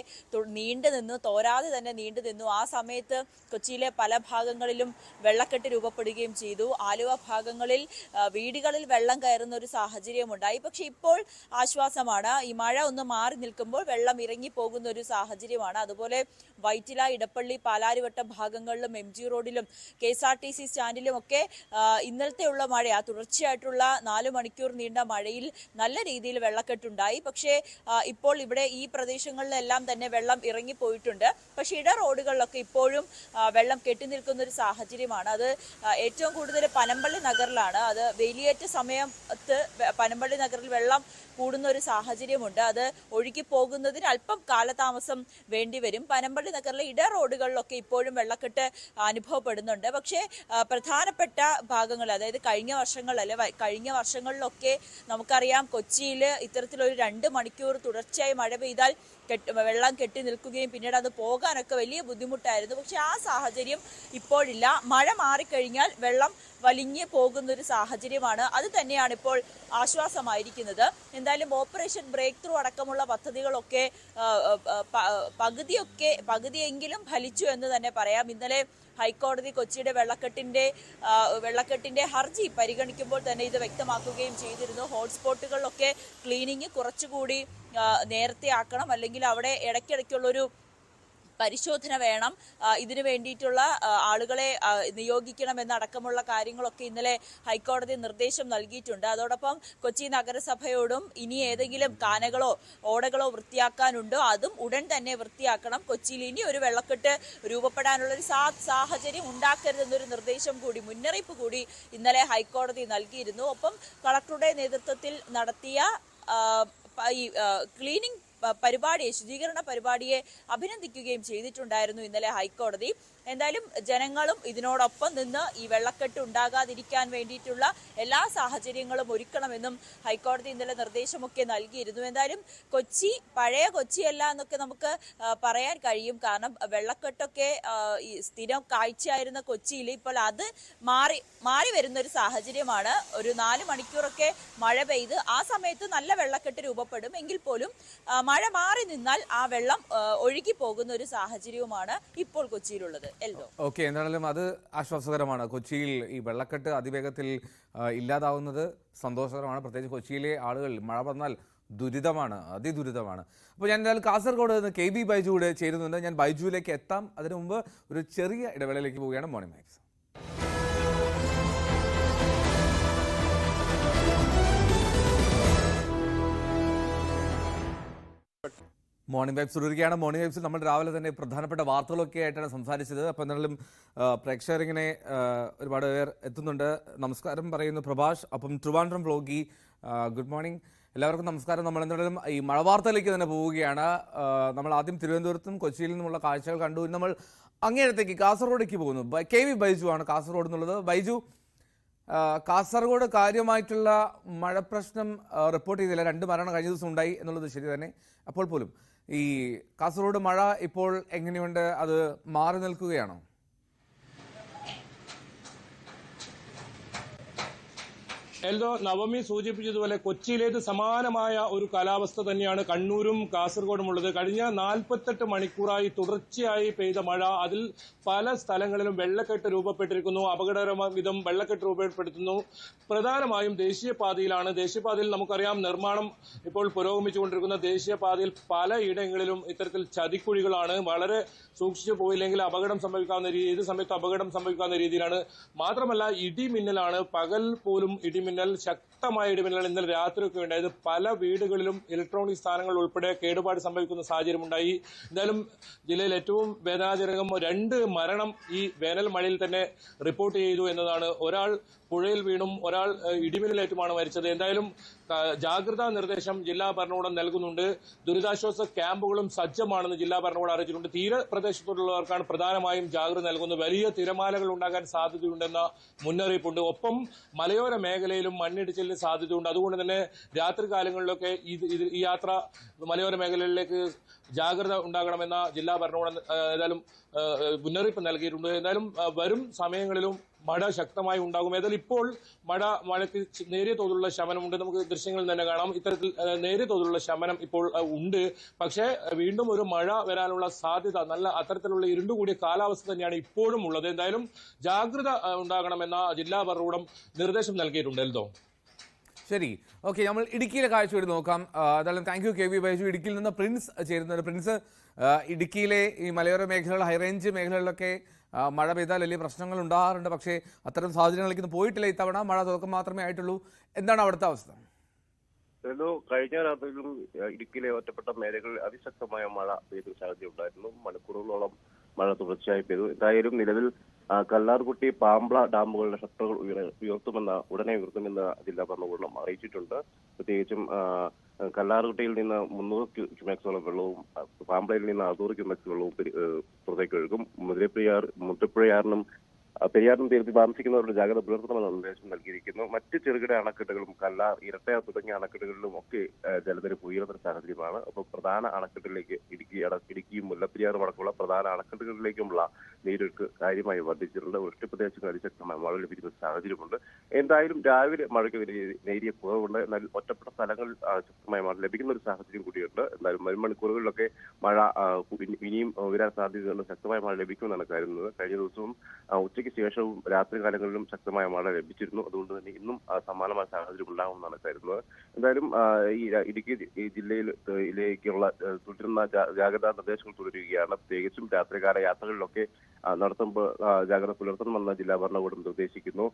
നീണ്ടു നിന്നു, തോരാതെ തന്നെ നീണ്ടു നിന്നു. ആ സമയത്ത് കൊച്ചിയിലെ പല ഭാഗങ്ങളിലും വെള്ളക്കെട്ട് രൂപപ്പെടുകയും ചെയ്തു. ആലുവ ഭാഗങ്ങളിൽ വീടുകളിൽ വെള്ളം കയറുന്ന ഒരു സാഹചര്യമുണ്ടായി. പക്ഷെ ഇപ്പോൾ ആശ്വാസമാണ്. ഈ മഴ ഒന്ന് മാറി നിൽക്കുമ്പോൾ വെള്ളം ഇറങ്ങി പോകുന്ന ഒരു സാഹചര്യമാണ്. അതുപോലെ വൈറ്റില, ഇടപ്പള്ളി, പാലാരിവട്ടം ഭാഗങ്ങളിലും MG റോഡിലും KSRTC സ്റ്റാൻഡിലും ഒക്കെ ഇന്നലത്തെയുള്ള മഴ, തുടർച്ചയായിട്ടുള്ള 4 മണിക്കൂർ നീണ്ട മഴയിൽ നല്ല രീതിയിൽ വെള്ളക്കെട്ടുണ്ടായി. പക്ഷേ ഇപ്പോൾ ഇവിടെ ഈ പ്രദേശങ്ങളിലെല്ലാം തന്നെ വെള്ളം ഇറങ്ങിപ്പോയിട്ടുണ്ട്. പക്ഷേ ഇട റോഡുകളിലൊക്കെ ഇപ്പോഴും വെള്ളം കെട്ടി നിൽക്കുന്ന ഒരു സാഹചര്യമാണ്. അത് ഏറ്റവും കൂടുതൽ പനമ്പള്ളി നഗറിലാണ്. അത് വേലിയേറ്റ സമയത്ത് പനമ്പള്ളി നഗറിൽ വെള്ളം കൂടുന്ന ഒരു സാഹചര്യമുണ്ട്. അത് ഒഴുകി പോകുന്നതിന് അല്പം കാലതാമസം വേണ്ടിവരും. പനമ്പള്ളി നഗറിലെ ഇട റോഡുകളിലൊക്കെ ഇപ്പോഴും വെള്ളക്കെട്ട് അനുഭവപ്പെടുന്നുണ്ട്. പക്ഷേ പ്രധാനപ്പെട്ട ഭാഗങ്ങൾ, അതായത് കഴിഞ്ഞ വർഷങ്ങളിലൊക്കെ നമുക്കറിയാം, കൊച്ചിയിൽ ഇത്തരത്തിലൊരു 2 മണിക്കൂർ തുടർച്ചയായി മഴ പെയ്താൽ വെള്ളം കെട്ടി നിൽക്കുകയും പിന്നീട് അത് പോകാനൊക്കെ വലിയ ബുദ്ധിമുട്ടായിരുന്നു. പക്ഷെ ആ സാഹചര്യം ഇപ്പോഴില്ല. മഴ മാറിക്കഴിഞ്ഞാൽ വെള്ളം വലിഞ്ഞു പോകുന്ന ഒരു സാഹചര്യമാണ്. അത് തന്നെയാണ് ഇപ്പോൾ ആശ്വാസമായിരിക്കുന്നത്. എന്തായാലും ഓപ്പറേഷൻ ബ്രേക്ക് ത്രൂ അടക്കമുള്ള പദ്ധതികളൊക്കെ പകുതിയെങ്കിലും ഫലിച്ചു എന്ന് തന്നെ പറയാം. ഇന്നലെ ഹൈക്കോടതി കൊച്ചിയുടെ വെള്ളക്കെട്ടിന്റെ ഹർജി പരിഗണിക്കുമ്പോൾ തന്നെ ഇത് വ്യക്തമാക്കുകയും ചെയ്തിരുന്നു. ഹോട്ട്സ്പോട്ടുകളിലൊക്കെ ക്ലീനിങ് കുറച്ചുകൂടി നേരത്തെ ആക്കണം, അല്ലെങ്കിൽ അവിടെ ഇടയ്ക്കിടയ്ക്കുള്ളൊരു പരിശോധന വേണം, ഇതിനു വേണ്ടിയിട്ടുള്ള ആളുകളെ നിയോഗിക്കണമെന്നടക്കമുള്ള കാര്യങ്ങളൊക്കെ ഇന്നലെ ഹൈക്കോടതി നിർദ്ദേശം നൽകിയിട്ടുണ്ട്. അതോടൊപ്പം കൊച്ചി നഗരസഭയോടും ഇനി ഏതെങ്കിലും കാനകളോ ഓടകളോ വൃത്തിയാക്കാനുണ്ടോ അതും ഉടൻ തന്നെ വൃത്തിയാക്കണം. കൊച്ചിയിൽ ഇനി ഒരു വെള്ളക്കെട്ട് രൂപപ്പെടാനുള്ള ഒരു സാഹചര്യം ഉണ്ടാക്കരുതെന്നൊരു നിർദ്ദേശം കൂടി, മുന്നറിയിപ്പ് കൂടി ഇന്നലെ ഹൈക്കോടതി നൽകിയിരുന്നു. ഒപ്പം കളക്ടറുടെ നേതൃത്വത്തിൽ നടത്തിയ ഈ ക്ലീനിംഗ് പരിപാടിയെ, ശുചീകരണ പരിപാടിയെ അഭിനന്ദിക്കുകയും ചെയ്തിട്ടുണ്ടായിരുന്നു ഇന്നലെ ഹൈക്കോടതി. എന്തായാലും ജനങ്ങളും ഇതിനോടൊപ്പം നിന്ന് ഈ വെള്ളക്കെട്ട് ഉണ്ടാകാതിരിക്കാൻ വേണ്ടിയിട്ടുള്ള എല്ലാ സാഹചര്യങ്ങളും ഒരുക്കണമെന്നും ഹൈക്കോടതി ഇന്നലെ നിർദ്ദേശമൊക്കെ നൽകിയിരുന്നു. എന്തായാലും കൊച്ചി പഴയ കൊച്ചിയല്ല എന്നൊക്കെ നമുക്ക് പറയാൻ കഴിയും. കാരണം വെള്ളക്കെട്ടൊക്കെ ഈ സ്ഥിരം കാഴ്ചയായിരുന്ന കൊച്ചിയിൽ ഇപ്പോൾ അത് മാറി വരുന്ന ഒരു സാഹചര്യമാണ്. ഒരു 4 മണിക്കൂറൊക്കെ മഴ പെയ്ത് ആ സമയത്ത് നല്ല വെള്ളക്കെട്ട് രൂപപ്പെടും. എങ്കിൽ പോലും മഴ മാറി നിന്നാൽ ആ വെള്ളം ഒഴുകി പോകുന്ന ഒരു സാഹചര്യവുമാണ് ഇപ്പോൾ കൊച്ചിയിലുള്ളത്. ഓക്കെ, എന്തായാലും അത് ആശ്വാസകരമാണ്. കൊച്ചിയിൽ ഈ വെള്ളക്കെട്ട് അതിവേഗത്തിൽ ഇല്ലാതാവുന്നത് സന്തോഷകരമാണ്. പ്രത്യേകിച്ച് കൊച്ചിയിലെ ആളുകൾ മഴ വന്നാൽ ദുരിതമാണ്, അതിദുരിതമാണ്. അപ്പോൾ ഞാൻ എന്തായാലും കാസർഗോഡ് നിന്ന് KB ബൈജു കൂടെ ചേരുന്നുണ്ട്. ഞാൻ ബൈജുവിലേക്ക് എത്താം. അതിനു മുമ്പ് ഒരു ചെറിയ ഇടവേളയിലേക്ക് പോവുകയാണ്. Morning vibes. മോർണിംഗ് വൈബ്സ് തുടരുകയാണ്. മോർണിംഗ് വൈബ്സിൽ നമ്മൾ രാവിലെ തന്നെ പ്രധാനപ്പെട്ട വാർത്തകളൊക്കെ ആയിട്ടാണ് സംസാരിച്ചത്. അപ്പോൾ എന്നാലും പ്രേക്ഷകർ ഇങ്ങനെ ഒരുപാട് പേർ എത്തുന്നുണ്ട്. നമസ്കാരം പറയുന്നു പ്രഭാഷ്, അപ്പം ട്രിവാൻഡ്രം വ്ലോഗി, ഗുഡ് മോർണിംഗ് എല്ലാവർക്കും നമസ്കാരം. നമ്മൾ എന്തായാലും ഈ മഴ വാർത്തയിലേക്ക് തന്നെ പോവുകയാണ്. നമ്മൾ ആദ്യം തിരുവനന്തപുരത്തും കൊച്ചിയിൽ നിന്നുമുള്ള കാഴ്ചകൾ കണ്ടു. നമ്മൾ അങ്ങേയത്തേക്ക് കാസർഗോഡേക്ക് പോകുന്നു. KB ബൈജു ആണ് കാസർഗോഡ് എന്നുള്ളത്. ബൈജു, കാസർഗോഡ് കാര്യമായിട്ടുള്ള മഴ പ്രശ്നം റിപ്പോർട്ട് ചെയ്തില്ല. 2 മരണം കഴിഞ്ഞ ദിവസം ഉണ്ടായി എന്നുള്ളത് ശരി തന്നെ. അപ്പോൾ പോലും ഈ കാസർഗോഡ് മഴ ഇപ്പോൾ എങ്ങനെയുണ്ട്? അത് മാറി നിൽക്കുകയാണോ? എൽദോ, നവമി സൂചിപ്പിച്ചതുപോലെ കൊച്ചിയിലേത് സമാനമായ ഒരു കാലാവസ്ഥ തന്നെയാണ് കണ്ണൂരും കാസർഗോഡും ഉള്ളത്. കഴിഞ്ഞ 48 മണിക്കൂറായി തുടർച്ചയായി പെയ്ത മഴ, അതിൽ പല സ്ഥലങ്ങളിലും വെള്ളക്കെട്ട് രൂപപ്പെട്ടിരിക്കുന്നു. അപകടകരമായ വിധം വെള്ളക്കെട്ട് രൂപപ്പെടുത്തുന്നു. പ്രധാനമായും ദേശീയപാതയിലാണ്. ദേശീയപാതയിൽ നമുക്കറിയാം, നിർമ്മാണം ഇപ്പോൾ പുരോഗമിച്ചുകൊണ്ടിരിക്കുന്ന ദേശീയപാതയിൽ പലയിടങ്ങളിലും ഇത്തരത്തിൽ ചതിക്കുഴികളാണ്. വളരെ സൂക്ഷിച്ചു പോയില്ലെങ്കിൽ അപകടം സംഭവിക്കാവുന്ന ഏത് സമയത്ത് അപകടം സംഭവിക്കാവുന്ന രീതിയിലാണ്. മാത്രമല്ല, ഇടിമിന്നലാണ്. പകൽ പോലും ഇടിമിന്നൽ, ശക്തമായ ഇടിമിന്നൽ ഇന്നലെ രാത്രിയൊക്കെ ഉണ്ടായത്. പല വീടുകളിലും ഇലക്ട്രോണിക് സാധനങ്ങൾ ഉൾപ്പെടെ കേടുപാട് സംഭവിക്കുന്ന സാഹചര്യം ഉണ്ടായി. എന്തായാലും ജില്ലയിൽ ഏറ്റവും വേദനാജനകം 2 മരണം ഈ വേനൽ മഴയിൽ തന്നെ റിപ്പോർട്ട് ചെയ്തു എന്നതാണ്. ഒരാൾ പുഴയിൽ വീണും ഒരാൾ ഇടിമിന്നലേറ്റുമാണ് മരിച്ചത്. എന്തായാലും ജാഗ്രതാ നിർദ്ദേശം ജില്ലാ ഭരണകൂടം നൽകുന്നുണ്ട്. ദുരിതാശ്വാസ ക്യാമ്പുകളും സജ്ജമാണെന്ന് ജില്ലാ ഭരണകൂടം അറിയിച്ചിട്ടുണ്ട്. തീരപ്രദേശത്തുള്ളവർക്കാണ് പ്രധാനമായും ജാഗ്രത നൽകുന്നത്. വലിയ തിരമാലകൾ ഉണ്ടാകാൻ സാധ്യതയുണ്ടെന്ന മുന്നറിയിപ്പുണ്ട്. ഒപ്പം മലയോര മേഖലയിലും മണ്ണിടിച്ചിലിന് സാധ്യതയുണ്ട്. അതുകൊണ്ട് തന്നെ രാത്രി കാലങ്ങളിലൊക്കെ ഈ യാത്ര മലയോര മേഖലകളിലേക്ക് ജാഗ്രത ഉണ്ടാകണമെന്ന ജില്ലാ ഭരണകൂടം ഏതായാലും മുന്നറിയിപ്പ് നൽകിയിട്ടുണ്ട്. എന്തായാലും വരും സമയങ്ങളിലും മഴ ശക്തമായി ഉണ്ടാകും. ഏതായാലും ഇപ്പോൾ മഴയ്ക്ക് നേരിയ തോതിലുള്ള ശമനമുണ്ട്. നമുക്ക് ദൃശ്യങ്ങളിൽ തന്നെ കാണാം. ഇത്തരത്തിൽ നേരിയ തോതിലുള്ള ശമനം ഇപ്പോൾ ഉണ്ട്. പക്ഷേ വീണ്ടും ഒരു മഴ വരാനുള്ള സാധ്യത, നല്ല അത്തരത്തിലുള്ള ഇരുണ്ടുകൂടിയ കാലാവസ്ഥ തന്നെയാണ് ഇപ്പോഴും ഉള്ളത്. എന്തായാലും ജാഗ്രത ഉണ്ടാകണമെന്ന ജില്ലാ ഭരണകൂടം നിർദ്ദേശം നൽകിയിട്ടുണ്ട്. എൽദോ, ശരി, ഓക്കെ, നമ്മൾ ഇടുക്കിയിലെ കാഴ്ച കൂടി നോക്കാം. അതായത് thank you K V Baiju. ഇടുക്കിയിൽ നിന്ന് പ്രിൻസ് ചേരുന്നത്. പ്രിൻസ്, ഇടുക്കിയിലെ ഈ മലയോര മേഖലകൾ, ഹൈറേഞ്ച് മേഖലകളിലൊക്കെ മഴ പെയ്താൽ വലിയ പ്രശ്നങ്ങൾ ഉണ്ടാകാറുണ്ട്. പക്ഷേ അത്തരം സാഹചര്യങ്ങളിലേക്ക് പോയിട്ടില്ല ഇത്തവണ. മഴ തുടക്കം മാത്രമേ ആയിട്ടുള്ളൂ. എന്താണ് അവിടുത്തെ അവസ്ഥ? കഴിഞ്ഞ രാത്രിയിലും ഇടുക്കിയിലെ ഒറ്റപ്പെട്ട മേഖലകളിൽ അതിശക്തമായ മഴ പെയ്ത സാഹചര്യം ഉണ്ടായിരുന്നു. മണിക്കൂറുകളോളം മഴ തുടർച്ചയായി പെയ്തു. എന്തായാലും നിലവിൽ കല്ലാർകുട്ടി, പാമ്പ്ള ഡാമുകളുടെ ഷട്ടറുകൾ ഉടനെ ഉയർത്തുമെന്ന് ജില്ലാ ഭരണകൂടം അറിയിച്ചിട്ടുണ്ട്. പ്രത്യേകിച്ചും കല്ലാർകുട്ടിയിൽ നിന്ന് 300 ക്യൂമെക്സോളം വെള്ളവും പാമ്പ്ളയിൽ നിന്ന് 600 ക്യൂമെക്സ് വെള്ളവും പുറത്തേക്ക് ഒഴുകും. മുദ്രപ്പുഴയാറിനും പെരിയാറിനും തീരത്തിൽ താമസിക്കുന്നവരുടെ ജാഗ്രത പുലർത്തണമെന്ന നിർദ്ദേശം നൽകിയിരിക്കുന്നു. മറ്റ് ചെറുകിട അണക്കെട്ടുകളും കല്ലാർ, ഇരട്ടയാർ തുടങ്ങിയ അണക്കെട്ടുകളിലും ഒക്കെ ജലനിരപ്പ് ഉയർന്ന സാഹചര്യമാണ്. അപ്പോൾ പ്രധാന അണക്കെട്ടിലേക്ക് ഇടുക്കിയും മുല്ലപ്പെരിയാറും അടക്കമുള്ള പ്രധാന അണക്കെട്ടുകളിലേക്കുമുള്ള നീരൊഴുക്ക് കാര്യമായി വർദ്ധിച്ചിട്ടുണ്ട്. വൃഷ്ടിപ്രദേശങ്ങൾ അതിശക്തമായ മഴ ലഭിക്കുന്ന സാഹചര്യമുണ്ട്. എന്തായാലും രാവിലെ മഴയ്ക്ക് നേരിയ കുറവുണ്ട്. എന്നാൽ ഒറ്റപ്പെട്ട സ്ഥലങ്ങളിൽ ശക്തമായ മഴ ലഭിക്കുന്ന ഒരു സാഹചര്യം കൂടിയുണ്ട്. എന്തായാലും വരും മണിക്കൂറുകളിലൊക്കെ മഴ ഇനിയും വരാൻ സാധ്യതയുണ്ട്. ശക്തമായ മഴ ലഭിക്കുമെന്നാണ് കരുതുന്നത്. കഴിഞ്ഞ ദിവസവും ഉച്ചയ്ക്ക് ശേഷവും രാത്രി കാലങ്ങളിലും ശക്തമായ മഴ ലഭിച്ചിരുന്നു. അതുകൊണ്ട് തന്നെ ഇന്നും സമാനമായ സാഹചര്യം ഉണ്ടാകുമെന്നാണ് കരുതുന്നത്. എന്തായാലും ഈ ഇടുക്കി ജില്ലയിലേക്കുള്ള തുടരുന്ന ജാഗ്രതാ നിർദ്ദേശങ്ങൾ തുടരുകയാണ്. പ്രത്യേകിച്ചും രാത്രികാല യാത്രകളിലൊക്കെ നടത്തുമ്പോൾ ജാഗ്രത പുലർത്തണമെന്ന് ജില്ലാ ഭരണകൂടം നിർദ്ദേശിക്കുന്നു.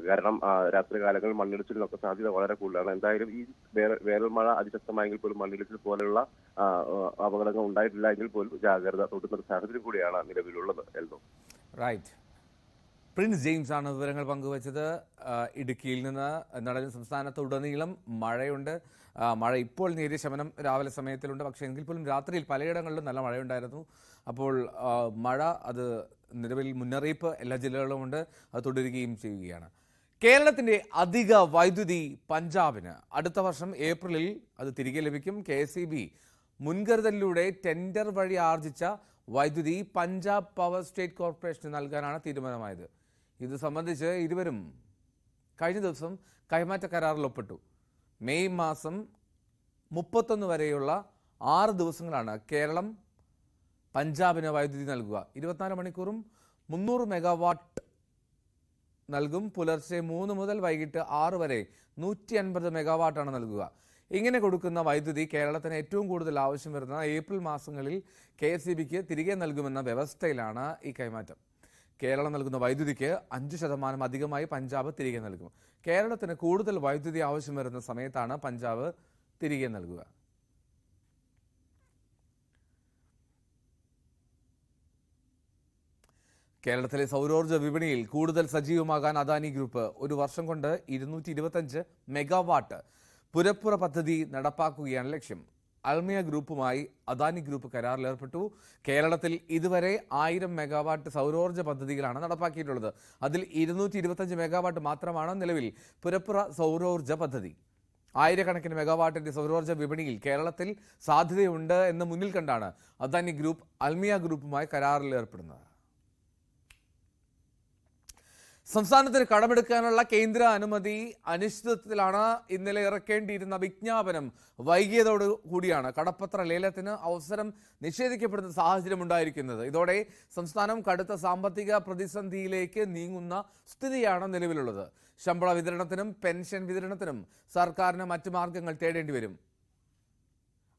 കാരണം രാത്രികാലങ്ങളിൽ മണ്ണിടിച്ചിലിനൊക്കെ സാധ്യത വളരെ കൂടുതലാണ്. എന്തായാലും ഈ വേനൽ മഴ അതിശക്തമായെങ്കിൽ പോലും മണ്ണിടിച്ചിൽ പോലെയുള്ള അപകടങ്ങൾ ഉണ്ടായിട്ടില്ല എങ്കിൽ പോലും ജാഗ്രത തുടരുന്ന സാഹചര്യം കൂടിയാണ് നിലവിലുള്ളത്. എൽദോ, റൈറ്റ്. പ്രിൻസ് ജെയിംസ് ആണ് വിവരങ്ങൾ പങ്കുവച്ചത് ഇടുക്കിയിൽ നിന്ന്. എന്നാലും സംസ്ഥാനത്തുടനീളം മഴയുണ്ട്. മഴ ഇപ്പോൾ നേരിയ ശമനം രാവിലെ സമയത്തിലുണ്ട്. പക്ഷേ എങ്കിൽ പോലും രാത്രിയിൽ പലയിടങ്ങളിലും നല്ല മഴയുണ്ടായിരുന്നു. അപ്പോൾ മഴ അത് നിലവിൽ മുന്നറിയിപ്പ് എല്ലാ ജില്ലകളിലുമുണ്ട്. അത് തുടരുകയും ചെയ്യുകയാണ്. കേരളത്തിൻ്റെ അധിക വൈദ്യുതി പഞ്ചാബിന് അടുത്ത വർഷം ഏപ്രിലിൽ അത് തിരികെ ലഭിക്കും. KSEB മുൻകരുതലിലൂടെ ടെൻഡർ വഴി ആർജിച്ച വൈദ്യുതി പഞ്ചാബ് പവർ സ്റ്റേറ്റ് കോർപ്പറേഷന് നൽകാനാണ് തീരുമാനമായത്. ഇത് സംബന്ധിച്ച് ഇരുവരും കഴിഞ്ഞ ദിവസം കൈമാറ്റ കരാറിൽ ഒപ്പിട്ടു. മെയ് മാസം 31 വരെയുള്ള 6 ദിവസങ്ങളാണ് കേരളം പഞ്ചാബിന് വൈദ്യുതി നൽകുക. 24 മണിക്കൂറും 300 മെഗാവാട്ട് നൽകും. പുലർച്ചെ 3 മുതൽ വൈകിട്ട് 6 വരെ 150 മെഗാവാട്ടാണ് നൽകുക. ഇങ്ങനെ കൊടുക്കുന്ന വൈദ്യുതി കേരളത്തിന് ഏറ്റവും കൂടുതൽ ആവശ്യം വരുന്ന ഏപ്രിൽ മാസങ്ങളിൽ KSEBക്ക് തിരികെ നൽകുമെന്ന വ്യവസ്ഥയിലാണ് ഈ കൈമാറ്റം. കേരളം നൽകുന്ന വൈദ്യുതിക്ക് 5% അധികമായി പഞ്ചാബ് തിരികെ നൽകും. കേരളത്തിന് കൂടുതൽ വൈദ്യുതി ആവശ്യം വരുന്ന സമയത്താണ് പഞ്ചാബ് തിരികെ നൽകുക. കേരളത്തിലെ സൗരോർജ്ജ വിപണിയിൽ കൂടുതൽ സജീവമാകാൻ അദാനി ഗ്രൂപ്പ് ഒരു വർഷം കൊണ്ട് 225 മെഗാവാട്ട് പുരപ്പുറ പദ്ധതി നടപ്പാക്കുകയാണ് ലക്ഷ്യം. അൽമിയ ഗ്രൂപ്പുമായി അദാനി ഗ്രൂപ്പ് കരാറിലേർപ്പെട്ടു. കേരളത്തിൽ ഇതുവരെ 1000 മെഗാവാട്ട് സൗരോർജ്ജ പദ്ധതികളാണ് നടപ്പാക്കിയിട്ടുള്ളത്. അതിൽ 225 മെഗാവാട്ട് മാത്രമാണ് നിലവിൽ പുരപ്പുറ സൗരോർജ്ജ പദ്ധതി. ആയിരക്കണക്കിന് മെഗാവാട്ടിന്റെ സൗരോർജ്ജ വിപണിയിൽ കേരളത്തിൽ സാധ്യതയുണ്ട് എന്ന് മുന്നിൽ കണ്ടാണ് അദാനി ഗ്രൂപ്പ് അൽമിയ ഗ്രൂപ്പുമായി കരാറിൽ ഏർപ്പെടുന്നത്. സംസ്ഥാനത്തിന് കടമെടുക്കാനുള്ള കേന്ദ്ര അനുമതി അനിശ്ചിതത്വത്തിലാണ്. ഇന്നലെ ഇറക്കേണ്ടിയിരുന്ന വിജ്ഞാപനം വൈകിയതോടു കൂടിയാണ് കടപ്പത്ര ലേലത്തിന് അവസരം നിഷേധിക്കപ്പെടുന്ന സാഹചര്യം ഉണ്ടായിരിക്കുന്നത്. ഇതോടെ സംസ്ഥാനം കടുത്ത സാമ്പത്തിക പ്രതിസന്ധിയിലേക്ക് നീങ്ങുന്ന സ്ഥിതിയാണ് നിലവിലുള്ളത്. ശമ്പള വിതരണത്തിനും പെൻഷൻ വിതരണത്തിനും സർക്കാരിന് മറ്റു മാർഗങ്ങൾ തേടേണ്ടി വരും.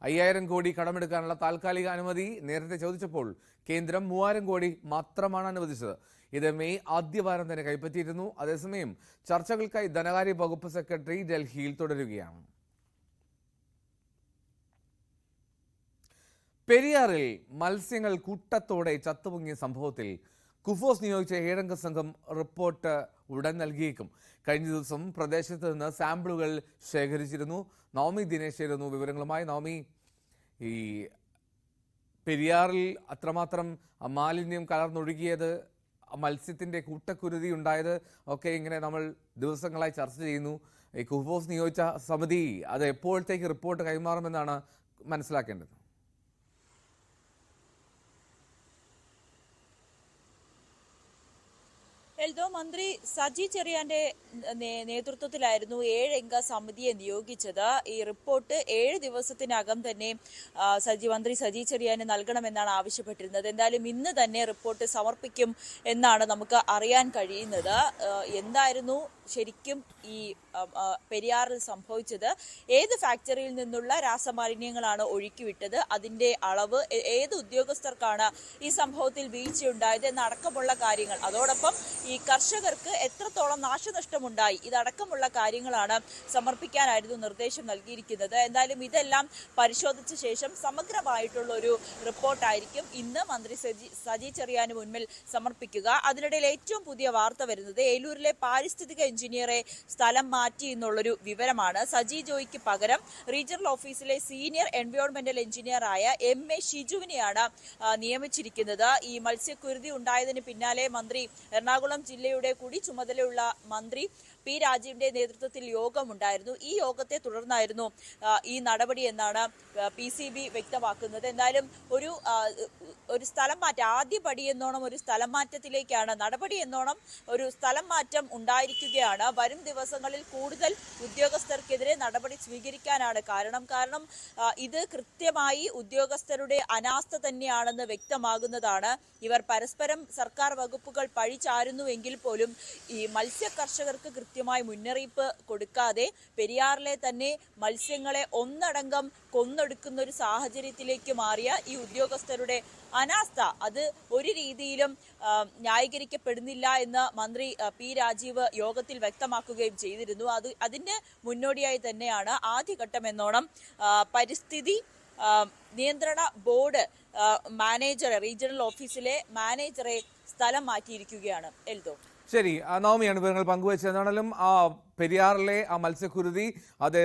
5000 കോടി കടമെടുക്കാനുള്ള താൽക്കാലിക അനുമതി നേരത്തെ ചോദിച്ചപ്പോൾ കേന്ദ്രം 3000 കോടി മാത്രമാണ് അനുവദിച്ചത്. ഇത് മെയ് ആദ്യവാരം തന്നെ കൈപ്പറ്റിയിരുന്നു. അതേസമയം ചർച്ചകൾക്കായി ധനകാര്യ വകുപ്പ് സെക്രട്ടറി ഡൽഹിയിൽ തുടരുകയാണ്. പെരിയാറിൽ മത്സ്യങ്ങൾ കൂട്ടത്തോടെ ചത്തുപൊങ്ങിയ സംഭവത്തിൽ കുഫോസ് നിയോഗിച്ച 7 അംഗ സംഘം റിപ്പോർട്ട് ഉടൻ നൽകിയേക്കും. കഴിഞ്ഞ ദിവസം പ്രദേശത്ത് നിന്ന് സാമ്പിളുകൾ ശേഖരിച്ചിരുന്നു. നവമി ദിനേശായിരുന്നു വിവരങ്ങളുമായി. നവമി, ഈ പെരിയാറിൽ അത്രമാത്രം മാലിന്യം കലർന്നൊഴുകിയത്, മത്സ്യത്തിൻ്റെ കൂട്ടക്കുരുതി ഉണ്ടായത് ഒക്കെ ഇങ്ങനെ നമ്മൾ ദിവസങ്ങളായി ചർച്ച ചെയ്യുന്നു. ഈ കുഫോസ് നിയോഗിച്ച സമിതി അത് എപ്പോഴത്തേക്ക് റിപ്പോർട്ട് കൈമാറുമെന്നാണ് മനസ്സിലാക്കേണ്ടത്? എൽദോ, മന്ത്രി സജി ചെറിയാന്റെ നേതൃത്വത്തിലായിരുന്നു 7 അംഗ സമിതിയെ നിയോഗിച്ചത്. ഈ റിപ്പോർട്ട് 7 ദിവസത്തിനകം തന്നെ മന്ത്രി സജി ചെറിയാന് നൽകണമെന്നാണ് ആവശ്യപ്പെട്ടിരുന്നത്. എന്തായാലും ഇന്ന് തന്നെ റിപ്പോർട്ട് സമർപ്പിക്കും എന്നാണ് നമുക്ക് അറിയാൻ കഴിയുന്നത്. എന്തായിരുന്നു ശരിക്കും ഈ പെരിയാറിൽ സംഭവിച്ചത്? ഏത് ഫാക്ടറിയിൽ നിന്നുള്ള രാസമാലിന്യങ്ങളാണ് ഒഴുക്കിവിട്ടത്? അതിന്റെ അളവ്, ഏത് ഉദ്യോഗസ്ഥർക്കാണ് ഈ സംഭവത്തിൽ വീഴ്ചയുണ്ടായത് എന്നടക്കമുള്ള കാര്യങ്ങൾ, അതോടൊപ്പം ഈ കർഷകർക്ക് എത്രത്തോളം നാശനഷ്ടമുണ്ടായി, ഇതടക്കമുള്ള കാര്യങ്ങളാണ് സമർപ്പിക്കാനായിരുന്നു നിർദ്ദേശം നൽകിയിരിക്കുന്നത്. എന്തായാലും ഇതെല്ലാം പരിശോധിച്ച ശേഷം സമഗ്രമായിട്ടുള്ള ഒരു റിപ്പോർട്ടായിരിക്കും ഇന്ന് മന്ത്രി സജി ചെറിയാന് മുൻപിൽ സമർപ്പിക്കുക. അതിനിടയിൽ ഏറ്റവും പുതിയ വാർത്ത വരുന്നത് ഏലൂരിലെ പാരിസ്ഥിതിക എഞ്ചിനീയറെ സ്ഥലം മാറ്റി എന്നുള്ളൊരു വിവരമാണ്. സജി ജോയിക്ക് പകരം റീജിയണൽ ഓഫീസിലെ സീനിയർ എൻവയോൺമെന്റൽ എഞ്ചിനീയറായ MA ഷിജുവിനെയാണ് നിയമിച്ചിരിക്കുന്നത്. ഈ മത്സ്യക്കുരുതി ഉണ്ടായതിന് പിന്നാലെ മന്ത്രി എറണാകുളം ജില്ലയുടെ കൂടി ചുമതലയുള്ള മന്ത്രി P. രാജീവിന്റെ നേതൃത്വത്തിൽ യോഗമുണ്ടായിരുന്നു. ഈ യോഗത്തെ തുടർന്നായിരുന്നു ഈ നടപടി എന്നാണ് PCB വ്യക്തമാക്കുന്നത്. എന്തായാലും ഒരു സ്ഥലം മാറ്റം, ആദ്യ പടി എന്നോണം ഒരു സ്ഥലം മാറ്റത്തിലേക്കാണ്, നടപടി എന്നോണം ഒരു സ്ഥലം മാറ്റം ഉണ്ടായിരിക്കുകയാണ്. വരും ദിവസങ്ങളിൽ കൂടുതൽ ഉദ്യോഗസ്ഥർക്കെതിരെ നടപടി സ്വീകരിക്കാനാണ് കാരണം ഇത് കൃത്യമായി ഉദ്യോഗസ്ഥരുടെ അനാസ്ഥ തന്നെയാണെന്ന് വ്യക്തമാകുന്നതാണ്. ഇവർ പരസ്പരം സർക്കാർ വകുപ്പുകൾ പഴിചാരുന്നുവെങ്കിൽ പോലും ഈ മത്സ്യ കർഷകർക്ക് കൃത്യമായി മുന്നറിയിപ്പ് കൊടുക്കാതെ പെരിയാറിലെ തന്നെ മത്സ്യങ്ങളെ ഒന്നടങ്കം കൊന്നൊടുക്കുന്ന ഒരു സാഹചര്യത്തിലേക്ക് മാറിയ ഈ ഉദ്യോഗസ്ഥരുടെ അനാസ്ഥ അത് ഒരു രീതിയിലും ന്യായീകരിക്കപ്പെടുന്നില്ല എന്ന് മന്ത്രി P. രാജീവ് യോഗത്തിൽ വ്യക്തമാക്കുകയും ചെയ്തിരുന്നു. അതിന്റെ മുന്നോടിയായി തന്നെയാണ് ആദ്യഘട്ടം എന്നോണം പരിസ്ഥിതി നിയന്ത്രണ ബോർഡ് മാനേജറെ, റീജിയണൽ ഓഫീസിലെ മാനേജറെ സ്ഥലം മാറ്റിയിരിക്കുകയാണ്. എൽദോ, ശരി, നവമിയാണ് വിവരങ്ങൾ പങ്കുവച്ചത്. എന്നാണെങ്കിലും ആ പെരിയാറിലെ ആ മത്സ്യക്കുരുതി, അത്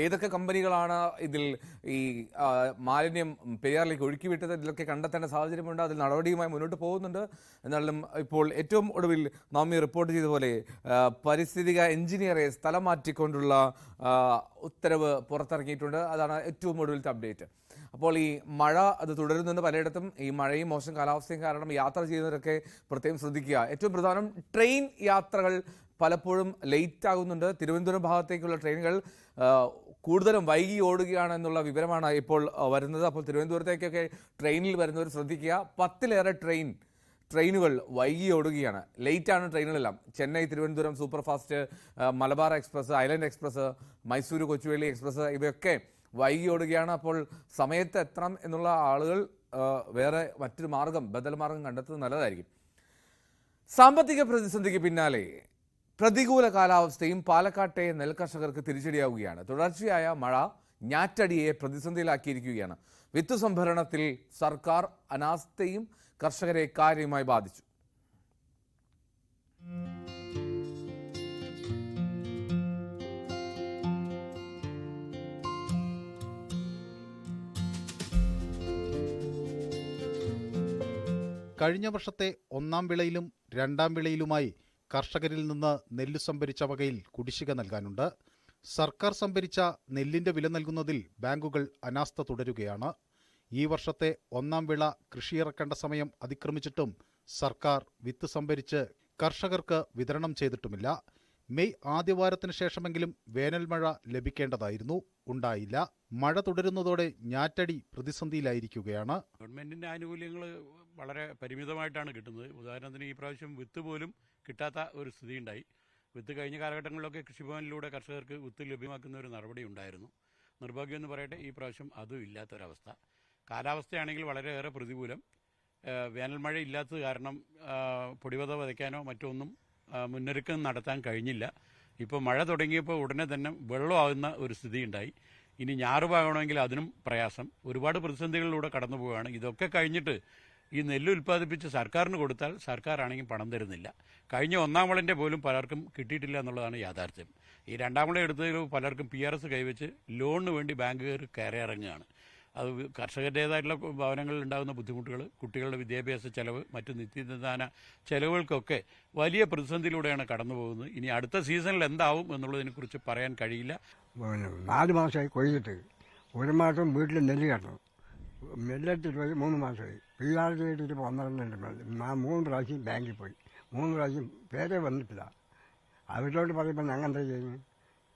ഏതൊക്കെ കമ്പനികളാണ് ഇതിൽ ഈ മാലിന്യം പെരിയാറിലേക്ക് ഒഴുക്കിവിട്ടത്, ഇതിലൊക്കെ കണ്ടെത്തേണ്ട സാഹചര്യമുണ്ട്. അതിൽ നടപടിയുമായി മുന്നോട്ട് പോകുന്നുണ്ട്. എന്നാലും ഇപ്പോൾ ഏറ്റവും ഒടുവിൽ നവമി റിപ്പോർട്ട് ചെയ്ത പോലെ പരിസ്ഥിതിക എഞ്ചിനീയറെ സ്ഥലം മാറ്റിക്കൊണ്ടുള്ള ഉത്തരവ് പുറത്തിറങ്ങിയിട്ടുണ്ട്. അതാണ് ഏറ്റവും ഒടുവിലത്തെ അപ്ഡേറ്റ്. അപ്പോൾ ഈ മഴ അത് തുടരുന്നുണ്ട് പലയിടത്തും. ഈ മഴയും മോശം കാലാവസ്ഥയും കാരണം യാത്ര ചെയ്യുന്നവരൊക്കെ പ്രത്യേകം ശ്രദ്ധിക്കുക. ഏറ്റവും പ്രധാനം ട്രെയിൻ യാത്രകൾ പലപ്പോഴും ലേറ്റ് ആകുന്നുണ്ട്. തിരുവനന്തപുരം ഭാഗത്തേക്കുള്ള ട്രെയിനുകൾ കൂടുതലും വൈകി ഓടുകയാണെന്നുള്ള വിവരമാണ് ഇപ്പോൾ വരുന്നത്. അപ്പോൾ തിരുവനന്തപുരത്തേക്കൊക്കെ ട്രെയിനിൽ വരുന്നവർ ശ്രദ്ധിക്കുക. 10ലേറെ ട്രെയിനുകൾ വൈകി ഓടുകയാണ്. ലേറ്റാണ് ട്രെയിനുകളെല്ലാം. Chennai Thiruvananthapuram super fast, Malabar express, island express, Mysuru Kochuveli express ഇവയൊക്കെ വൈകി ഓടുകയാണ്. അപ്പോൾ സമയത്ത് എത്തണം എന്നുള്ള ആളുകൾ വേറെ മറ്റൊരു മാർഗം, ബദൽ മാർഗം കണ്ടെത്തുന്നത് നല്ലതായിരിക്കും. സാമ്പത്തിക പ്രതിസന്ധിക്ക് പിന്നാലെ പ്രതികൂല കാലാവസ്ഥയും പാലക്കാട്ടെ നെൽകർഷകർക്ക് തിരിച്ചടിയാവുകയാണ്. തുടർച്ചയായ മഴ ഞാറ്റടിയെ പ്രതിസന്ധിയിലാക്കിയിരിക്കുകയാണ്. വിത്ത് സംഭരണത്തിൽ സർക്കാർ അനാസ്ഥയും കർഷകരെ കാര്യമായി ബാധിച്ചു. കഴിഞ്ഞ വർഷത്തെ ഒന്നാം വിളയിലും രണ്ടാം വിളയിലുമായി കർഷകരിൽ നിന്ന് നെല്ല് സംഭരിച്ച വകയിൽ കുടിശ്ശിക നൽകാനുണ്ട്. സർക്കാർ സംഭരിച്ച നെല്ലിന്റെ വില നൽകുന്നതിൽ ബാങ്കുകൾ അനാസ്ഥ തുടരുകയാണ്. ഈ വർഷത്തെ ഒന്നാം വിള കൃഷിയിറക്കേണ്ട സമയം അതിക്രമിച്ചിട്ടും സർക്കാർ വിത്ത് സംഭരിച്ച് കർഷകർക്ക് വിതരണം ചെയ്തിട്ടുമില്ല. മെയ് ആദ്യവാരത്തിന് ശേഷമെങ്കിലും വേനൽ മഴ ലഭിക്കേണ്ടതായിരുന്നു, ഉണ്ടായില്ല. മഴ തുടരുന്നതോടെ ഞാറ്റടി പ്രതിസന്ധിയിലായിരിക്കുകയാണ്. ഗവൺമെൻറ്റിൻ്റെ ആനുകൂല്യങ്ങൾ വളരെ പരിമിതമായിട്ടാണ് കിട്ടുന്നത്. ഉദാഹരണത്തിന് ഈ പ്രാവശ്യം വിത്ത് പോലും കിട്ടാത്ത ഒരു സ്ഥിതി ഉണ്ടായി. വിത്ത് കഴിഞ്ഞ കാലഘട്ടങ്ങളിലൊക്കെ കൃഷിഭവനിലൂടെ കർഷകർക്ക് വിത്ത് ലഭ്യമാക്കുന്ന ഒരു നടപടി ഉണ്ടായിരുന്നു. നിർഭാഗ്യം എന്ന് പറയട്ടെ, ഈ പ്രാവശ്യം അതും ഇല്ലാത്തൊരവസ്ഥ. കാലാവസ്ഥയാണെങ്കിൽ വളരെയേറെ പ്രതികൂലം. വേനൽ മഴ ഇല്ലാത്തത് കാരണം പൊടിവത വിതയ്ക്കാനോ മറ്റൊന്നും മുന്നൊരുക്കം നടത്താൻ കഴിഞ്ഞില്ല. ഇപ്പോൾ മഴ തുടങ്ങിയപ്പോൾ ഉടനെ തന്നെ വെള്ളമാകുന്ന ഒരു സ്ഥിതി ഉണ്ടായി. ഇനി ഞാറുപാകണമെങ്കിൽ അതിനും പ്രയാസം. ഒരുപാട് പ്രതിസന്ധികളിലൂടെ കടന്നു പോവുകയാണ്. ഇതൊക്കെ കഴിഞ്ഞിട്ട് ഈ നെല്ല് ഉൽപ്പാദിപ്പിച്ച് സർക്കാരിന് കൊടുത്താൽ സർക്കാരാണെങ്കിൽ പണം തരുന്നില്ല. കഴിഞ്ഞ ഒന്നാം വിളൻ്റെ പോലും പലർക്കും കിട്ടിയിട്ടില്ല എന്നുള്ളതാണ് യാഥാർത്ഥ്യം. ഈ രണ്ടാം വിള എടുത്തതിൽ പലർക്കും PRS കൈവച്ച് ലോണിന് വേണ്ടി ബാങ്കുകാർ കയറിയിറങ്ങുകയാണ്. അത് കർഷകരുടേതായിട്ടുള്ള ഭവനങ്ങളിൽ ഉണ്ടാകുന്ന ബുദ്ധിമുട്ടുകൾ, കുട്ടികളുടെ വിദ്യാഭ്യാസ ചെലവ്, മറ്റ് നിത്യനിദാന ചെലവുകൾക്കൊക്കെ വലിയ പ്രതിസന്ധിയിലൂടെയാണ് കടന്നു പോകുന്നത്. ഇനി അടുത്ത സീസണിൽ എന്താവും എന്നുള്ളതിനെക്കുറിച്ച് പറയാൻ കഴിയില്ല. 4 മാസമായി കൊയ്തിട്ട് 1 മാസം വീട്ടിൽ നെല്ല് കിടന്നു. നെല്ലെടുത്തിട്ട് പോയി 3 മാസമായി. PRS ചെയ്തിട്ട് 12 3 പ്രാവശ്യം ബാങ്കിൽ പോയി. 3 പ്രാവശ്യം പേരെ വന്നിട്ടില്ല. അവരോട് പറയുമ്പോൾ ഞങ്ങൾ എന്താ ചെയ്യുന്നത്?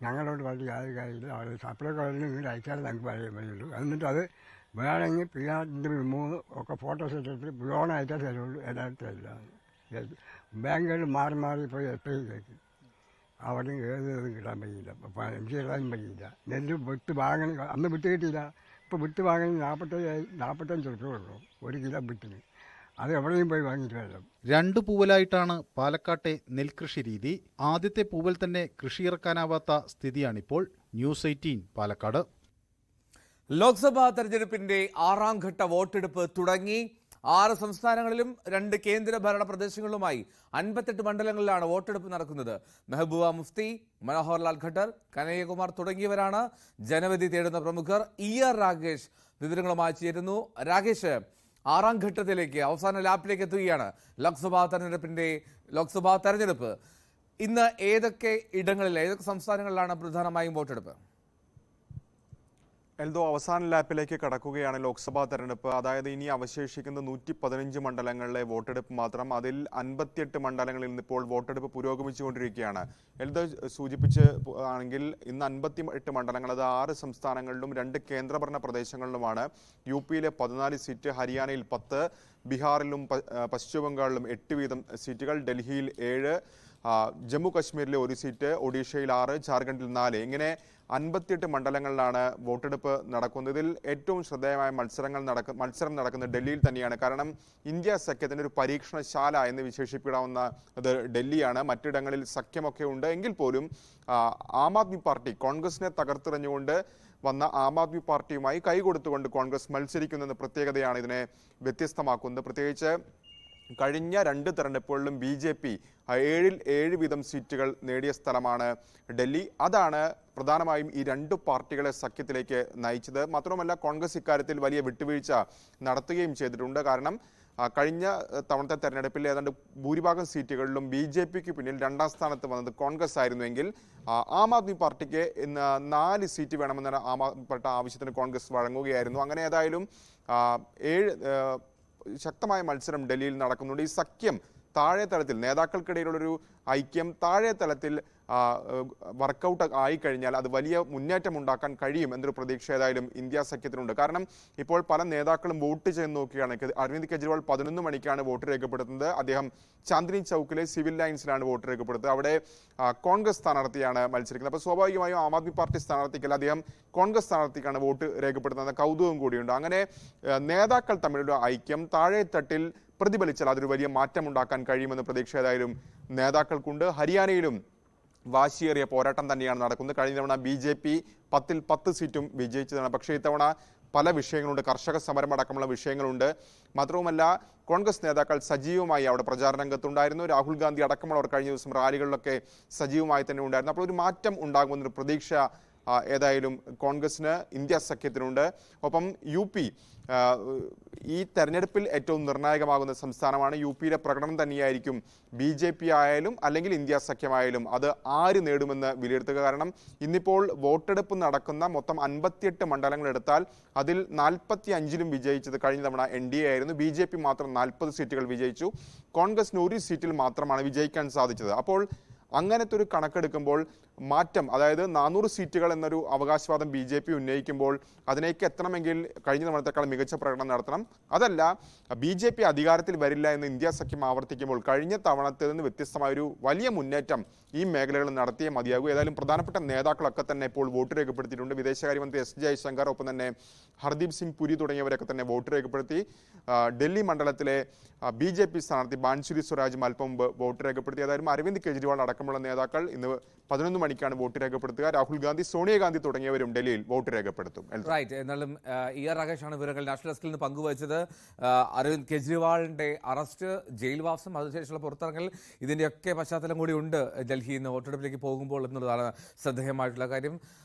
ഞങ്ങളോട് പറഞ്ഞ് യാതൊരു കാര്യമില്ല. അവർ സപ്ലൈ കോളേജിൽ ഇങ്ങോട്ട് അയച്ചാൽ ഞങ്ങൾക്ക് പറയാൻ പറ്റുള്ളൂ. എന്നിട്ട് അത് വേണമെങ്കിൽ PRSൻ്റെ 3 ഒക്കെ ഫോട്ടോസ് എടുത്തിട്ട് ലോൺ അയച്ചാൽ തരുള്ളൂ. എല്ലായിടത്തും തരില്ല. ബാങ്കുകൾ മാറി മാറി പോയി എപ്പോഴേക്ക് അവിടെ ഏതും കിട്ടാൻ പറ്റില്ല. എനിക്ക് കിട്ടാനും പറ്റില്ല. നെല്ല് വിത്ത് വാങ്ങണ അന്ന് വിത്ത് കിട്ടിയില്ല. ഇപ്പോൾ വിത്ത് വാങ്ങണ 45 ഉള്ളൂ 1 കിലോ വിത്തിന്. അത് എവിടെയും പോയി വാങ്ങിയിട്ട് വരണം. 2 പൂവലായിട്ടാണ് പാലക്കാട്ടെ നെൽകൃഷി രീതി. ആദ്യത്തെ പൂവൽ തന്നെ കൃഷിയിറക്കാനാവാത്ത സ്ഥിതിയാണിപ്പോൾ. ന്യൂസ് 18 പാലക്കാട്. ലോക്സഭാ തെരഞ്ഞെടുപ്പിന്റെ 6ാം ഘട്ട വോട്ടെടുപ്പ് തുടങ്ങി. 6 സംസ്ഥാനങ്ങളിലും 2 കേന്ദ്രഭരണ പ്രദേശങ്ങളിലുമായി 58 മണ്ഡലങ്ങളിലാണ് വോട്ടെടുപ്പ് നടക്കുന്നത്. മെഹബൂബ മുഫ്തി, മനോഹർലാൽ ഖട്ടർ, കനയ്യകുമാർ തുടങ്ങിയവരാണ് ജനവിധി തേടുന്ന പ്രമുഖർ. ER രാഗേഷ് വിവരങ്ങളുമായി ചേരുന്നു. രാഗേഷ്, 6ാം ഘട്ടത്തിലേക്ക്, അവസാന ലാപ്പിലേക്ക് എത്തുകയാണ് ലോക്സഭാ തെരഞ്ഞെടുപ്പ്. ഇന്ന് ഏതൊക്കെ സംസ്ഥാനങ്ങളിലാണ് പ്രധാനമായും വോട്ടെടുപ്പ്? എൽദോ, അവസാന ലാപ്പിലേക്ക് കടക്കുകയാണ് ലോക്സഭാ തെരഞ്ഞെടുപ്പ്. അതായത് ഇനി അവശേഷിക്കുന്ന 115 മണ്ഡലങ്ങളിലെ വോട്ടെടുപ്പ് മാത്രം. അതിൽ 58 മണ്ഡലങ്ങളിൽ നിന്നിപ്പോൾ വോട്ടെടുപ്പ് പുരോഗമിച്ചുകൊണ്ടിരിക്കുകയാണ്. എൽദോ സൂചിപ്പിച്ച് ആണെങ്കിൽ ഇന്ന് 58 മണ്ഡലങ്ങൾ, അത് 6 സംസ്ഥാനങ്ങളിലും 2 കേന്ദ്രഭരണ പ്രദേശങ്ങളിലുമാണ്. UP-യിലെ 14 സീറ്റ്, ഹരിയാനയിൽ 10, ബീഹാറിലും പശ്ചിമ ബംഗാളിലും 8 വീതം സീറ്റുകൾ, ഡൽഹിയിൽ 7, ജമ്മു കശ്മീരിലെ 1 സീറ്റ്, ഒഡീഷയിൽ 6, ജാർഖണ്ഡിൽ 4. ഇങ്ങനെ 58 മണ്ഡലങ്ങളിലാണ് വോട്ടെടുപ്പ് നടക്കുന്നത്. ഇതിൽ ഏറ്റവും ശ്രദ്ധേയമായ മത്സരം നടക്കുന്നത് ഡൽഹിയിൽ തന്നെയാണ്. കാരണം ഇന്ത്യ സഖ്യത്തിൻ്റെ ഒരു പരീക്ഷണശാല എന്ന് വിശേഷിപ്പിക്കാവുന്ന അത് ഡൽഹിയാണ്. മറ്റിടങ്ങളിൽ സഖ്യമൊക്കെ ഉണ്ട് എങ്കിൽ പോലും ആം ആദ്മി പാർട്ടി കോൺഗ്രസിനെ തകർത്തെറിഞ്ഞുകൊണ്ട് വന്ന ആം ആദ്മി പാർട്ടിയുമായി കൈകൊടുത്തുകൊണ്ട് കോൺഗ്രസ് മത്സരിക്കുന്ന പ്രത്യേകതയാണ് ഇതിനെ വ്യത്യസ്തമാക്കുന്നത്. പ്രത്യേകിച്ച് കഴിഞ്ഞ 2 തെരഞ്ഞെടുപ്പുകളിലും BJP 7-ൽ 7 വീതം സീറ്റുകൾ നേടിയ സ്ഥലമാണ് ഡൽഹി. അതാണ് പ്രധാനമായും ഈ 2 പാർട്ടികളെ സഖ്യത്തിലേക്ക് നയിച്ചത്. മാത്രമല്ല, കോൺഗ്രസ് ഇക്കാര്യത്തിൽ വലിയ വിട്ടുവീഴ്ച നടത്തുകയും ചെയ്തിട്ടുണ്ട്. കാരണം കഴിഞ്ഞ തവണത്തെ തെരഞ്ഞെടുപ്പിൽ ഏതാണ്ട് ഭൂരിഭാഗം സീറ്റുകളിലും BJPക്ക് പിന്നിൽ 2ാം സ്ഥാനത്ത് വന്നത് കോൺഗ്രസ് ആയിരുന്നുവെങ്കിൽ ആം ആദ്മി പാർട്ടിക്ക് ഇന്ന് 4 സീറ്റ് വേണമെന്ന ആം ആദ്മി പാർട്ടി ആവശ്യത്തിന് കോൺഗ്രസ് വഴങ്ങുകയായിരുന്നു. അങ്ങനെ ഏതായാലും 7 ശക്തമായ മത്സരം ഡൽഹിയിൽ നടക്കുന്നുണ്ട്. ഈ സഖ്യം താഴെ തലത്തിൽ, നേതാക്കൾക്കിടയിലുള്ളൊരു ഐക്യം താഴെ തലത്തിൽ വർക്കൗട്ട് ആയിക്കഴിഞ്ഞാൽ അത് വലിയ മുന്നേറ്റം ഉണ്ടാക്കാൻ കഴിയും എന്നൊരു പ്രതീക്ഷ ഏതായാലും ഇന്ത്യ സഖ്യത്തിനുണ്ട്. കാരണം ഇപ്പോൾ പല നേതാക്കളും വോട്ട് ചെയ്ത് നോക്കുകയാണ്. അരവിന്ദ് കെജ്രിവാൾ 11 മണിക്കാണ് വോട്ട് രേഖപ്പെടുത്തുന്നത്. അദ്ദേഹം ചാന്ദിനി ചൗക്കിലെ സിവിൽ ലൈൻസിലാണ് വോട്ട് രേഖപ്പെടുത്തുന്നത്. അവിടെ കോൺഗ്രസ് സ്ഥാനാർത്ഥിയാണ് മത്സരിക്കുന്നത്. അപ്പോൾ സ്വാഭാവികമായും ആം ആദ്മി പാർട്ടി സ്ഥാനാർത്ഥിക്കല്ല, അദ്ദേഹം കോൺഗ്രസ് സ്ഥാനാർത്ഥിക്കാണ് വോട്ട് രേഖപ്പെടുത്തുന്ന കൗതുകം കൂടിയുണ്ട്. അങ്ങനെ നേതാക്കൾ തമ്മിലുള്ള ഐക്യം താഴെ തട്ടിൽ പ്രതിഫലിച്ചാൽ അതൊരു വലിയ മാറ്റം ഉണ്ടാക്കാൻ കഴിയുമെന്ന പ്രതീക്ഷ ഏതായാലും നേതാക്കൾക്കുണ്ട്. ഹരിയാനയിലും വാശിയേറിയ പോരാട്ടം തന്നെയാണ് നടക്കുന്നത്. കഴിഞ്ഞ തവണ BJP 10-ൽ 10 സീറ്റും വിജയിച്ചതാണ്. പക്ഷേ ഇത്തവണ പല വിഷയങ്ങളുണ്ട്, കർഷക സമരം അടക്കമുള്ള വിഷയങ്ങളുണ്ട്. മാത്രവുമല്ല, കോൺഗ്രസ് നേതാക്കൾ സജീവമായി അവിടെ പ്രചാരണ രംഗത്തുണ്ടായിരുന്നു. രാഹുൽ ഗാന്ധി അടക്കമുള്ളവർ കഴിഞ്ഞ ദിവസം റാലികളിലൊക്കെ സജീവമായി തന്നെ ഉണ്ടായിരുന്നു. അപ്പോൾ ഒരു മാറ്റം ഉണ്ടാകുമെന്നൊരു പ്രതീക്ഷ ഏതായാലും കോൺഗ്രസിന്, ഇന്ത്യ സഖ്യത്തിനുണ്ട്. ഒപ്പം UP ഈ തെരഞ്ഞെടുപ്പിൽ ഏറ്റവും നിർണായകമാകുന്ന സംസ്ഥാനമാണ്. UPയിലെ പ്രകടനം തന്നെയായിരിക്കും BJP ആയാലും അല്ലെങ്കിൽ ഇന്ത്യ സഖ്യമായാലും അത് ആര് നേടുമെന്ന് വിലയിരുത്തുക. കാരണം ഇന്നിപ്പോൾ വോട്ടെടുപ്പ് നടക്കുന്ന മൊത്തം 58 മണ്ഡലങ്ങൾ എടുത്താൽ അതിൽ 45ലും വിജയിച്ചത് കഴിഞ്ഞ തവണ NDA ആയിരുന്നു. BJP മാത്രം 40 സീറ്റുകൾ വിജയിച്ചു. കോൺഗ്രസിന് 1 സീറ്റിൽ മാത്രമാണ് വിജയിക്കാൻ സാധിച്ചത്. അപ്പോൾ അങ്ങനത്തെ ഒരു കണക്കെടുക്കുമ്പോൾ മാറ്റം, അതായത് 400 സീറ്റുകൾ എന്നൊരു അവകാശവാദം BJP ഉന്നയിക്കുമ്പോൾ അതിനേക്ക് എത്തണമെങ്കിൽ കഴിഞ്ഞ തവണത്തേക്കാൾ മികച്ച പ്രകടനം നടത്തണം. അതല്ല, BJP അധികാരത്തിൽ വരില്ല എന്ന് ഇന്ത്യ സഖ്യം ആവർത്തിക്കുമ്പോൾ കഴിഞ്ഞ തവണത്തിൽ നിന്ന് വ്യത്യസ്തമായൊരു വലിയ മുന്നേറ്റം ഈ മേഖലകളിൽ നടത്തിയേ മതിയാകൂ. ഏതായാലും പ്രധാനപ്പെട്ട നേതാക്കളൊക്കെ തന്നെ ഇപ്പോൾ വോട്ട് രേഖപ്പെടുത്തിയിട്ടുണ്ട്. വിദേശകാര്യമന്ത്രി S ജയശങ്കർ, ഒപ്പം തന്നെ ഹർദീപ് സിംഗ് പുരി തുടങ്ങിയവരൊക്കെ തന്നെ വോട്ട് രേഖപ്പെടുത്തി. ഡൽഹി മണ്ഡലത്തിലെ BJP സ്ഥാനാർത്ഥി ബാൻസുരി സ്വരാജ് അല്പം മുമ്പ് വോട്ട് രേഖപ്പെടുത്തി. ഏതായാലും അരവിന്ദ് കെജ്രിവാൾ അടക്കമുള്ള നേതാക്കൾ ഇന്ന് 11 മണിക്കാണ് വോട്ട് രേഖപ്പെടുത്തുക. രാഹുൽ ഗാന്ധി, സോണിയാഗാന്ധി തുടങ്ങിയവരും ഡൽഹിയിൽ വോട്ട് രേഖപ്പെടുത്തും. എന്നാലും രാകേഷാണ് വിവരങ്ങൾ നാഷണൽ ഡെസ്കിൽ നിന്ന് പങ്കുവച്ചത്. അരവിന്ദ് കെജ്രിവാളിന്റെ അറസ്റ്റ്, ജയിൽവാസം, അതിനുശേഷമുള്ള പുറത്തിറങ്ങൽ, ഇതിന്റെയൊക്കെ പശ്ചാത്തലം കൂടി ഉണ്ട് ഡൽഹിയിൽ നിന്ന് വോട്ടെടുപ്പിലേക്ക് പോകുമ്പോൾ എന്നുള്ളതാണ് ശ്രദ്ധേയമായിട്ടുള്ള കാര്യം.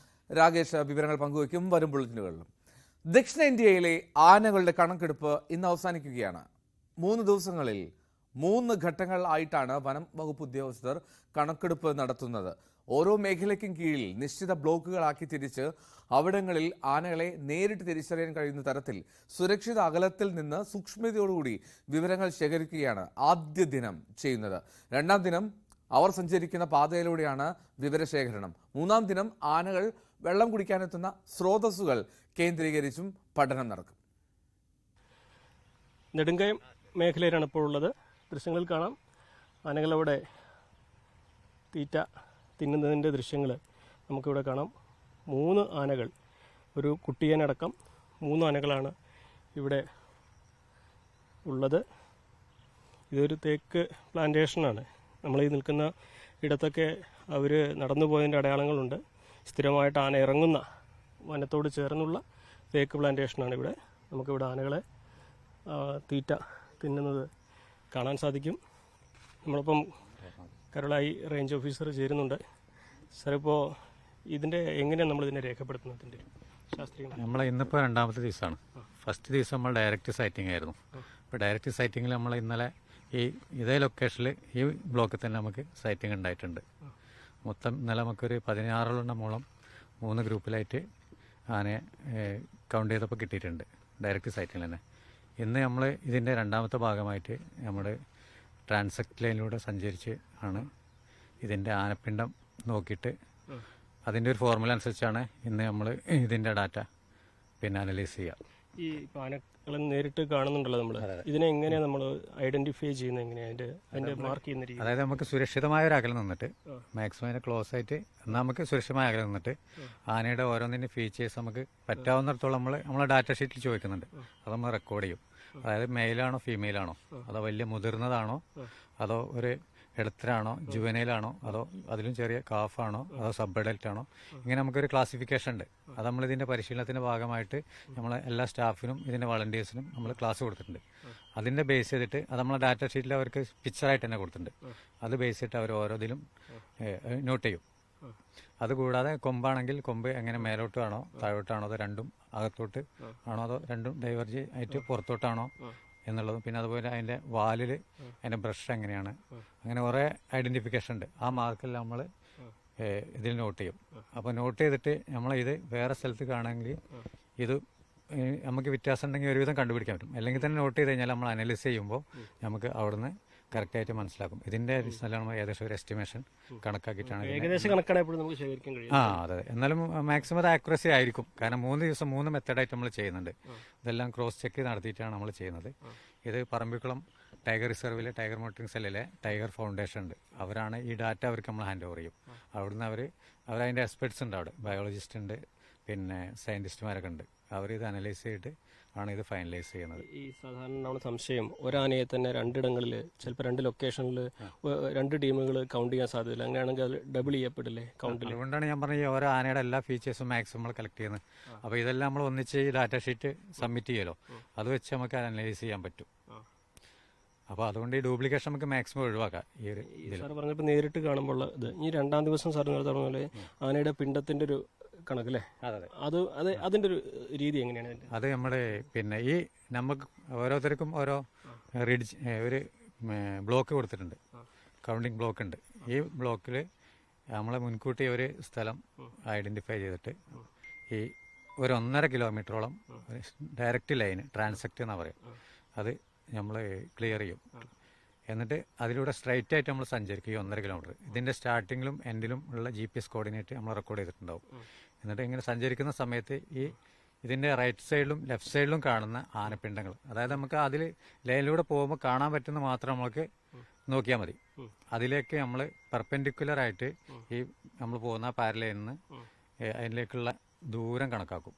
രാകേഷ് വിവരങ്ങൾ പങ്കുവയ്ക്കും വരും ബുള്ളറ്റിനുകളിലും. ദക്ഷിണേന്ത്യയിലെ ആനകളുടെ കണക്കെടുപ്പ് ഇന്ന് അവസാനിക്കുകയാണ്. 3 ദിവസങ്ങളിൽ 3 ഘട്ടങ്ങളായിട്ടാണ് വനം വകുപ്പ് ഉദ്യോഗസ്ഥർ കണക്കെടുപ്പ് നടത്തുന്നത്. ഓരോ മേഖലയ്ക്കും കീഴിൽ നിശ്ചിത ബ്ലോക്കുകളാക്കി തിരിച്ച് അവിടങ്ങളിൽ ആനകളെ നേരിട്ട് തിരിച്ചറിയാൻ കഴിയുന്ന തരത്തിൽ സുരക്ഷിത അകലത്തിൽ നിന്ന് സൂക്ഷ്മതയോടുകൂടി വിവരങ്ങൾ ശേഖരിക്കുകയാണ് ആദ്യ ദിനം ചെയ്യുന്നത്. 2ാം ദിനം അവർ സഞ്ചരിക്കുന്ന പാതയിലൂടെയാണ് വിവരശേഖരണം. 3ാം ദിനം ആനകൾ വെള്ളം കുടിക്കാനെത്തുന്ന സ്രോതസ്സുകൾ കേന്ദ്രീകരിച്ചും പഠനം നടക്കും. നെടുങ്കയം മേഖലയിലാണ് ഇപ്പോൾ ഉള്ളത്. ദൃശ്യങ്ങളിൽ കാണാം ആനകളവിടെ തീറ്റ തിന്നുന്നതിൻ്റെ ദൃശ്യങ്ങൾ നമുക്കിവിടെ കാണാം. 3 ആനകൾ, ഒരു കുട്ടിയനടക്കം 3 ആനകളാണ് ഇവിടെ ഉള്ളത്. ഇതൊരു തേക്ക് പ്ലാന്റേഷനാണ്. നമ്മളീ നിൽക്കുന്ന ഇടത്തൊക്കെ അവർ നടന്നു പോയതിൻ്റെ അടയാളങ്ങളുണ്ട്. സ്ഥിരമായിട്ട് ആന ഇറങ്ങുന്ന വനത്തോട് ചേർന്നുള്ള തേക്ക് പ്ലാന്റേഷനാണ് ഇവിടെ. നമുക്കിവിടെ ആനകളെ തീറ്റ തിന്നുന്നത് കാണാൻ സാധിക്കും. നമ്മളൊപ്പം കരുളായി റേഞ്ച് ഓഫീസർ ചേരുന്നുണ്ട്. സാർ, ഇപ്പോൾ ഇതിൻ്റെ എങ്ങനെയാണ് നമ്മളിതിനെ രേഖപ്പെടുത്തുന്നതിൻ്റെ ശാസ്ത്രീയമായി? നമ്മൾ ഇന്നിപ്പോൾ 2ാമത്തെ ദിവസമാണ്. ഫസ്റ്റ് ദിവസം നമ്മൾ ഡയറക്റ്റ് സൈറ്റിംഗ് ആയിരുന്നു. അപ്പോൾ ഡയറക്റ്റ് സൈറ്റിങ്ങിൽ നമ്മൾ ഇന്നലെ ഇതേ ലൊക്കേഷനിൽ ഈ ബ്ലോക്കിൽ തന്നെ നമുക്ക് സൈറ്റിംഗ് ഉണ്ടായിട്ടുണ്ട്. മൊത്തം ഇന്നലെ നമുക്കൊരു 16 3 ഗ്രൂപ്പിലായിട്ട് ആനയെ കൗണ്ട് ചെയ്തപ്പോൾ കിട്ടിയിട്ടുണ്ട് ഡയറക്റ്റ് സൈറ്റിൽ തന്നെ. ഇന്ന് നമ്മൾ ഇതിൻ്റെ 2ാമത്തെ ഭാഗമായിട്ട് നമ്മൾ ട്രാൻസെക്ട് ലൈനിലൂടെ സഞ്ചരിച്ച് ആണ് ഇതിൻ്റെ ആനപ്പിണ്ടം നോക്കിയിട്ട് അതിൻ്റെ ഒരു ഫോർമുല അനുസരിച്ചാണ് ഇന്ന് നമ്മൾ ഇതിൻ്റെ ഡാറ്റ പിന്നെ അനലൈസ് ചെയ്യുക. ഈ ആനകളെ നേരിട്ട് കാണുന്നുണ്ടല്ലോ നമ്മൾ, ഇതിനെ എങ്ങനെയാണ് നമ്മൾ ഐഡന്റിഫൈ ചെയ്യുന്നത്? എങ്ങനെയാണ് അതിന്റെ മാർക്ക് ചെയ്യുന്ന രീതി? അതായത് നമുക്ക് സുരക്ഷിതമായ ഒരു അകലം നിന്നിട്ട് മാക്സിമം അതിനെ ക്ലോസ് ആയിട്ട് എന്നാൽ നമുക്ക് സുരക്ഷിതമായ അകലം നിന്നിട്ട് ആനയുടെ ഓരോന്നിൻ്റെ ഫീച്ചേഴ്സ് നമുക്ക് പറ്റാവുന്നിടത്തോളം നമ്മളെ ഡാറ്റ ഷീറ്റിൽ ചോദിക്കുന്നുണ്ട്. അത് നമ്മൾ റെക്കോർഡ് ചെയ്യും. അതായത് മെയിലാണോ ഫീമെയിലാണോ, അതോ വലിയ മുതിർന്നതാണോ, അതോ ഒരു ഇടത്തരാണോ, ജുവനയിലാണോ, അതോ അതിലും ചെറിയ കാഫാണോ, അതോ സബ് അഡൽറ്റ് ആണോ, ഇങ്ങനെ നമുക്കൊരു ക്ലാസിഫിക്കേഷൻ ഉണ്ട്. അത് നമ്മളിതിൻ്റെ പരിശീലനത്തിൻ്റെ ഭാഗമായിട്ട് നമ്മളെ എല്ലാ സ്റ്റാഫിനും ഇതിൻ്റെ വളണ്ടിയേഴ്സിനും നമ്മൾ ക്ലാസ് കൊടുത്തിട്ടുണ്ട്. അതിൻ്റെ ബേസ് ചെയ്തിട്ട് അത് നമ്മളെ ഡാറ്റ ഷീറ്റിൽ അവർക്ക് പിക്ചറായിട്ട് തന്നെ കൊടുത്തിട്ടുണ്ട്. അത് ബേസ് ചെയ്തിട്ട് അവർ ഓരോതിലും നോട്ട് ചെയ്യും. അതുകൂടാതെ കൊമ്പാണെങ്കിൽ കൊമ്പ് എങ്ങനെ മേലോട്ടാണോ താഴോട്ടാണോ, അതോ രണ്ടും അകത്തോട്ട് ആണോ, അതോ രണ്ടും ഡൈവർജ് ആയിട്ട് പുറത്തോട്ടാണോ എന്നുള്ളതും, പിന്നെ അതുപോലെ അതിൻ്റെ വാലിൽ അതിൻ്റെ ബ്രഷ് എങ്ങനെയാണ്, അങ്ങനെ കുറേ ഐഡൻറ്റിഫിക്കേഷൻ ഉണ്ട്. ആ മാർക്കെല്ലാം നമ്മൾ ഇതിൽ നോട്ട് ചെയ്യും. അപ്പോൾ നോട്ട് ചെയ്തിട്ട് ഇത് വേറെ സ്ഥലത്ത് കാണുമെങ്കിൽ ഇത് നമുക്ക് വ്യത്യാസം ഉണ്ടെങ്കിൽ ഒരുവിധം കണ്ടുപിടിക്കാൻ പറ്റും. അല്ലെങ്കിൽ തന്നെ നോട്ട് ചെയ്ത് കഴിഞ്ഞാൽ നമ്മൾ അനലൈസ് ചെയ്യുമ്പോൾ നമുക്ക് അവിടുന്ന് കറക്റ്റായിട്ട് മനസ്സിലാക്കും. ഇതിൻ്റെ അടിസ്ഥാനത്തിൽ ഏകദേശം ഒരു എസ്റ്റിമേഷൻ കണക്കാക്കിയിട്ടാണ്. ഏകദേശം കണക്കാണ് എപ്പോഴും നമുക്ക് ശേഖരിക്കാൻ കഴിയും. അതെ. എന്നാലും മാക്സിമം അത് ആക്യുറസി ആയിരിക്കും. കാരണം 3 ദിവസം 3 മെത്തേഡായിട്ട് നമ്മൾ ചെയ്യുന്നുണ്ട്. ഇതെല്ലാം ക്രോസ് ചെക്ക് നടത്തിയിട്ടാണ് നമ്മൾ ചെയ്യുന്നത്. ഇത് പറമ്പിക്കുളം ടൈഗർ റിസർവിലെ ടൈഗർ മോണിറ്ററിംഗ് സെല്ലിലെ ടൈഗർ ഫൗണ്ടേഷൻ ഉണ്ട്. അവരാണ് ഈ ഡാറ്റ അവർക്ക് നമ്മൾ ഹാൻഡ് ഓവർ ചെയ്യും. അവിടുന്ന് അവരതിൻ്റെ എക്സ്പെർട്സ് ഉണ്ട്. അവിടെ ബയോളജിസ്റ്റ് ഉണ്ട്, പിന്നെ സയൻറ്റിസ്റ്റുമാരൊക്കെ ഉണ്ട്. അവരിത് അനലൈസ് ചെയ്തിട്ട് ആണ് ഇത് ഫൈനലൈസ് ചെയ്യുന്നത്. ഈ സാധാരണ സംശയം, ഒരാനയെ തന്നെ 2 ഇടങ്ങളിൽ, ചിലപ്പോൾ 2 ലൊക്കേഷനിൽ 2 ടീമുകൾ കൗണ്ട് ചെയ്യാൻ സാധ്യതയില്ല. അങ്ങനെയാണെങ്കിൽ അത് ഡബിൾ ചെയ്യപ്പെടില്ലേ കൗണ്ടിൽ? അതുകൊണ്ടാണ് ഞാൻ പറഞ്ഞത് ഓരോ ആനയുടെ എല്ലാ ഫീച്ചേഴ്സും മാക്സിമം നമ്മൾ കളക്ട് ചെയ്യുന്നത്. അപ്പോൾ ഇതെല്ലാം നമ്മൾ ഒന്നിച്ച് ഈ ഡാറ്റ ഷീറ്റ് സബ്മിറ്റ് ചെയ്യുമല്ലോ, അത് വെച്ച് നമുക്ക് അനലൈസ് ചെയ്യാൻ പറ്റും. അപ്പോൾ അതുകൊണ്ട് ഈ ഡ്യൂപ്ലിക്കേഷൻ നമുക്ക് മാക്സിമം ഒഴിവാക്കാം. ഈ സാർ പറഞ്ഞപ്പോൾ നേരിട്ട് കാണുമ്പോൾ ഇത് ഈ 2ാം ദിവസം സാർ നേരത്തെ പറഞ്ഞ പോലെ ആനയുടെ പിണ്ടത്തിൻ്റെ ഒരു കണക്കല്ലേ? അതെ അത് അതിൻ്റെ ഒരു രീതി എങ്ങനെയാണ്? അത് നമ്മുടെ പിന്നെ ഈ നമുക്ക് ഓരോരുത്തർക്കും ഓരോ ഒരു ബ്ലോക്ക് കൊടുത്തിട്ടുണ്ട്, കൗണ്ടിങ് ബ്ലോക്ക് ഉണ്ട്. ഈ ബ്ലോക്കിൽ നമ്മൾ മുൻകൂട്ടി ഒരു സ്ഥലം ഐഡൻറ്റിഫൈ ചെയ്തിട്ട് ഈ ഒരു 1.5 കിലോമീറ്ററോളം ഡയറക്റ്റ് ലൈന് ട്രാൻസെക്റ്റ് എന്നാണ് പറയും, അത് നമ്മൾ ക്ലിയർ ചെയ്യും. എന്നിട്ട് അതിലൂടെ സ്ട്രൈറ്റ് ആയിട്ട് നമ്മൾ സഞ്ചരിക്കും ഈ 1.5 കിലോമീറ്റർ. ഇതിൻ്റെ സ്റ്റാർട്ടിങ്ങിലും എൻഡിലും ഉള്ള GPS കോർഡിനേറ്റ് നമ്മൾ റെക്കോർഡ് ചെയ്തിട്ടുണ്ടാവും. എന്നിട്ട് ഇങ്ങനെ സഞ്ചരിക്കുന്ന സമയത്ത് ഇതിൻ്റെ റൈറ്റ് സൈഡിലും ലെഫ്റ്റ് സൈഡിലും കാണുന്ന ആനപ്പിണ്ടങ്ങൾ, അതായത് നമുക്ക് അതിൽ ലൈനിലൂടെ പോകുമ്പോൾ കാണാൻ പറ്റുന്ന മാത്രം നമുക്ക് നോക്കിയാൽ മതി. അതിലേക്ക് നമ്മൾ പെർപെൻഡിക്കുലർ ആയിട്ട് ഈ നമ്മൾ പോകുന്ന പാരലൈനിൽ നിന്ന് അതിലേക്കുള്ള ദൂരം കണക്കാക്കും.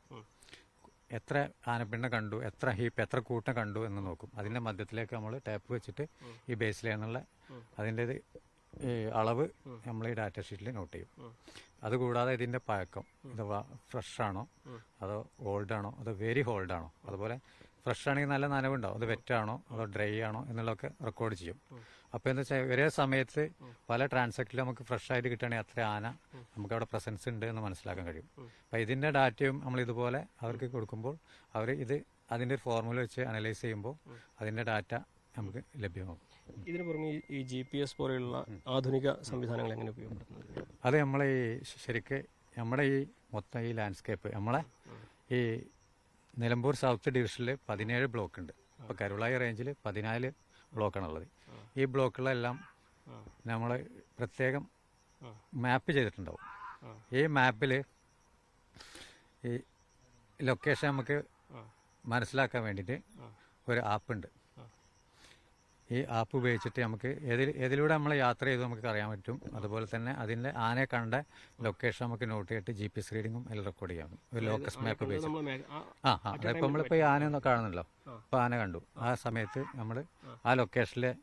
എത്ര ആനപ്പിണ്ടം കണ്ടു, എത്ര ഹീപ്പ്, എത്ര കൂട്ടം കണ്ടു എന്ന് നോക്കും. അതിൻ്റെ മധ്യത്തിലേക്ക് നമ്മൾ ടാപ്പ് വെച്ചിട്ട് ഈ ബേസ് ലൈനുള്ള അതിൻ്റെ അളവ് നമ്മൾ ഈ ഡാറ്റ ഷീറ്റിൽ നോട്ട് ചെയ്യും. അതുകൂടാതെ ഇതിൻ്റെ പഴക്കം, അഥവാ ഫ്രഷ് ആണോ അതോ ഓൾഡ് ആണോ അതോ വെരി ഓൾഡ് ആണോ, അതുപോലെ ഫ്രഷ് ആണെങ്കിൽ നല്ല നനവുണ്ടാവും, അത് വെറ്റാണോ അതോ ഡ്രൈ ആണോ എന്നുള്ളതൊക്കെ റെക്കോർഡ് ചെയ്യും. അപ്പോൾ എന്താ വെച്ചാൽ ഒരേ സമയത്ത് പല ട്രാൻസാക്റ്റിലും നമുക്ക് ഫ്രഷ് ആയിട്ട് കിട്ടുകയാണെങ്കിൽ അത്ര ആന നമുക്ക് അവിടെ പ്രസൻസ് ഉണ്ട് എന്ന് മനസ്സിലാക്കാൻ കഴിയും. അപ്പോൾ ഇതിൻ്റെ ഡാറ്റയും നമ്മൾ ഇതുപോലെ അവർക്ക് കൊടുക്കുമ്പോൾ അവർ അതിൻ്റെ ഒരു ഫോർമുല വെച്ച് അനലൈസ് ചെയ്യുമ്പോൾ അതിൻ്റെ ഡാറ്റ നമുക്ക് ലഭ്യമാകും. ഇതിന് പുറമെ ഈ GPS പോലെയുള്ള ആധുനിക സംവിധാനങ്ങൾ എങ്ങനെ ഉപയോഗപ്പെടുത്തുന്നത്? അത് നമ്മളെ ശരിക്ക് നമ്മുടെ ഈ മൊത്തം ഈ ലാൻഡ്സ്കേപ്പ്, നമ്മളെ ഈ നിലമ്പൂർ സൗത്ത് ഡിവിഷനിൽ 17 ബ്ലോക്ക് ഉണ്ട്. ഇപ്പോൾ കരുളായി റേഞ്ചിൽ 14 ബ്ലോക്കാണുള്ളത്. ഈ ബ്ലോക്കുകളെല്ലാം നമ്മൾ പ്രത്യേകം മാപ്പ് ചെയ്തിട്ടുണ്ടാവും. ഈ മാപ്പിൽ ഈ ലൊക്കേഷൻ നമുക്ക് മനസ്സിലാക്കാൻ വേണ്ടിയിട്ട് ഒരു ആപ്പുണ്ട്. ഈ ആപ്പ് ഉപയോഗിച്ചിട്ട് നമുക്ക് ഏതിലൂടെ നമ്മൾ യാത്ര ചെയ്ത് നമുക്ക് അറിയാൻ പറ്റും. അതുപോലെ തന്നെ അതിൻ്റെ ആനയെ കണ്ട ലൊക്കേഷൻ നമുക്ക് നോട്ട് ചെയ്തിട്ട് GPS റീഡിങ്ങും അതിൽ റെക്കോർഡ് ചെയ്യാം. ഒരു ലോക്കസ് മാപ്പ് ഉപയോഗിച്ചിട്ട് അതിപ്പോൾ നമ്മളിപ്പോൾ ഈ ആനയൊന്നും കാണുന്നല്ലോ, ഇപ്പോൾ ആന കണ്ടു, ആ സമയത്ത് നമ്മൾ ആ ലൊക്കേഷനിലെ